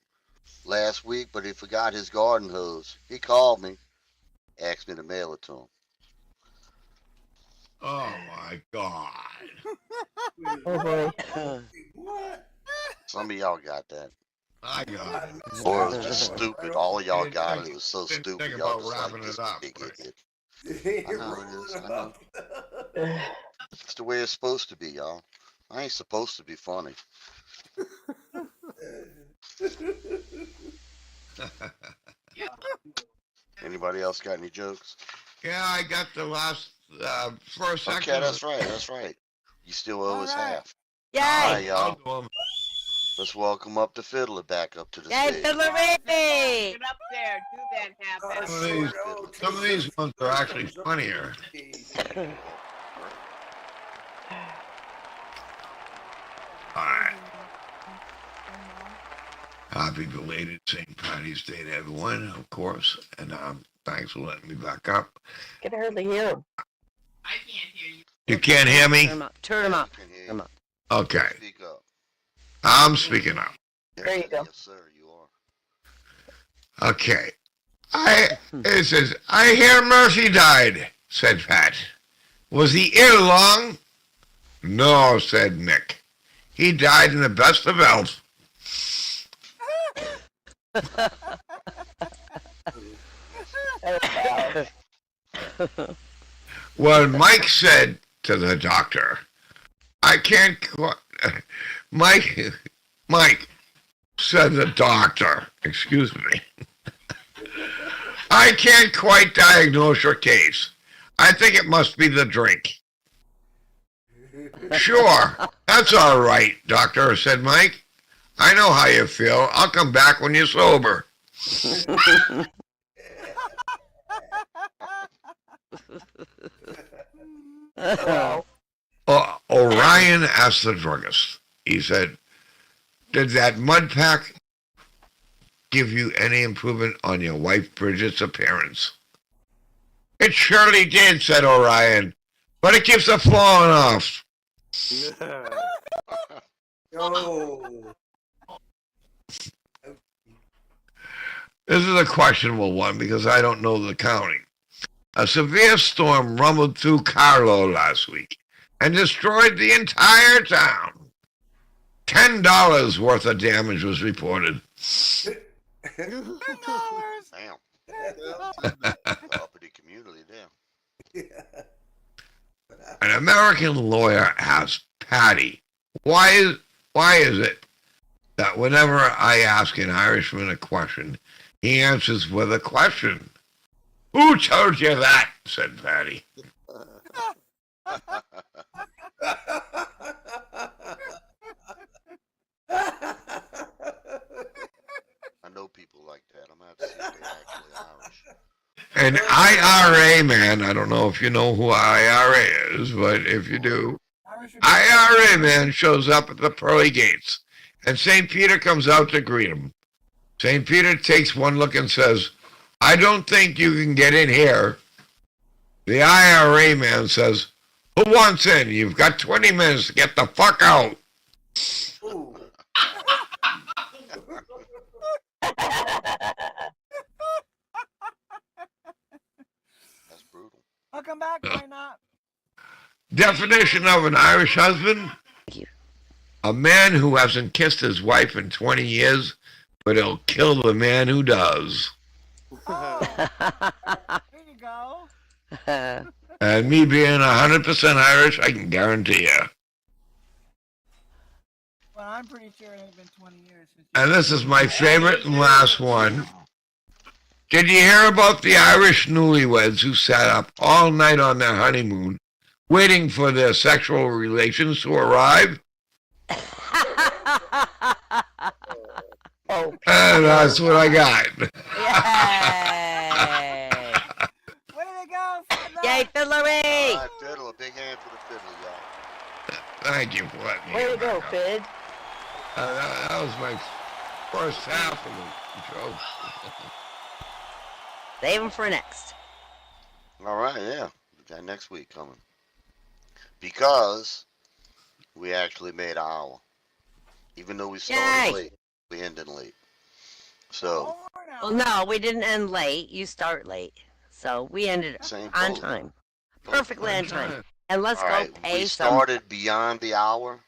last week, but he forgot his garden hose. He called me, asked me to mail it to him." Oh my God. Oh boy. What? Some of y'all got that. I got it. Or it was just stupid. All of y'all got it. It was so Didn't stupid. think Y'all about just like wrapping this it up, big right? idiot. You're know it rolling is, I it know. up. It's the way it's supposed to be, y'all. I ain't supposed to be funny. Anybody else got any jokes? Yeah, I got the last first section. Okay, that's right. That's right. You still owe us All right. half. Yay! All right, I'll y'all. do 'em. Let's welcome up the fiddler back up to the Yay, stage. Fiddler Ricky! Get up there. Do that half Some of these, some of these ones are actually funnier. All right. Happy belated St. Patty's Day to everyone, of course, and thanks for letting me back up. Can hardly hear him. I can't hear you. You can't hear me? Turn 'em up. Turn 'em up. Can hear Turn you. 'em up. Okay, Speak up. I'm speaking up. There you go. Yes, sir. You are. Okay. It says, I hear Murphy died, said Pat. Was he ill long? No, said Nick. He died in the best of health. When Mike said to the doctor, I can't, Mike, said the doctor, excuse me, I can't quite diagnose your case. I think it must be the drink. Sure, that's all right, doctor, said Mike. I know how you feel. I'll come back when you're sober. Orion asked the druggist. He said, did that mud pack give you any improvement on your wife Bridget's appearance? It surely did, said Orion, but it keeps her falling off. Oh. This is a questionable one because I don't know the counting. A severe storm rumbled through Carlo last week and destroyed the entire town. $10 worth of damage was reported. $10. Damn. Property community there. An American lawyer asked Patty, why is it that whenever I ask an Irishman a question, he answers with a question? Who told you that? Said Patty. I know people like that. I'm gonna have to see if they're actually Irish. An IRA man, I don't know if you know who IRA is, but if you do, IRA man shows up at the pearly gates, and St. Peter comes out to greet him. St. Peter takes one look and says, I don't think you can get in here. The IRA man says, who wants in? You've got 20 minutes to get the fuck out. Ooh. That's brutal. I'll come back. Why not? Definition of an Irish husband? Thank you. A man who hasn't kissed his wife in 20 years, but he'll kill the man who does. Oh, there you go. And me being 100% Irish, I can guarantee you. Well, I'm pretty sure it ain't been 20 years since. And this is my favorite and last one. Did you hear about the Irish newlyweds who sat up all night on their honeymoon, waiting for their sexual relations to arrive? Oh, And that's what I got. Yay! Way to go, Fiddler. Yay, Fiddlery! All right, fiddle. A big hand for the fiddle, y'all. Thank you for letting me way to get go, back up. Fid. That was my first half of the show. Save them for next. All right, yeah. We got next week coming. Because we actually made an hour. Even though we started Yay! late, we ended late. So, More now. Well, no, we didn't end late. You start late. So we ended same on boat. time. Perfectly on time. And let's All go right, pay we some. started beyond the hour,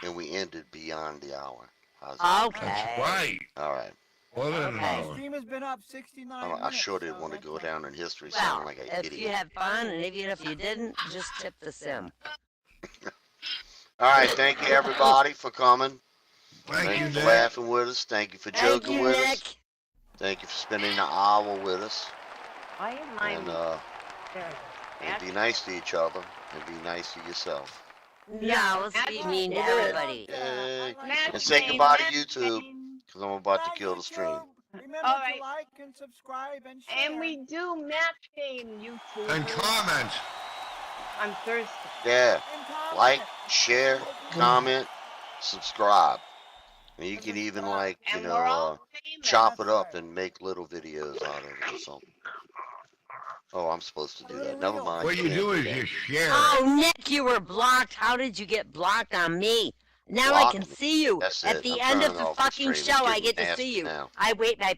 and we ended beyond the hour. How's that? Okay. That's right. All right. More than an Okay. The hour. stream has been up 69 I minutes. sure did so want to that's go like- down in history Well, sounding like an if you idiot. had fun, and even if you didn't, just tip the sim. All right, thank you everybody for coming. Thank you, for Nick. laughing with us. Thank you for Thank joking you, with Nick. us. Thank you for spending an hour with us. Why am I? And There. And be nice to each other, and be nice to yourself. No, let's be mean to Yeah. everybody. Yay. Match And say game, goodbye to match YouTube, game. because I'm about to Bye, kill the stream. YouTube. Remember All to right. like and subscribe and share. And we do match game, YouTube. And comment. On Thursday. Yeah. And comment. Like, share, comment, subscribe. And you can even like, you And we're all know, famous. chop it That's up right. and make little videos out of it or something. Oh, I'm supposed to do that. Never mind. What you can't do is that. you share. Oh, Nick, you were blocked. How did you get blocked on me? Now I Blocked can me. see you. That's At it. the I'm end of turning the off the fucking stream. It's show, I getting get to see nasty you. now. I wait and I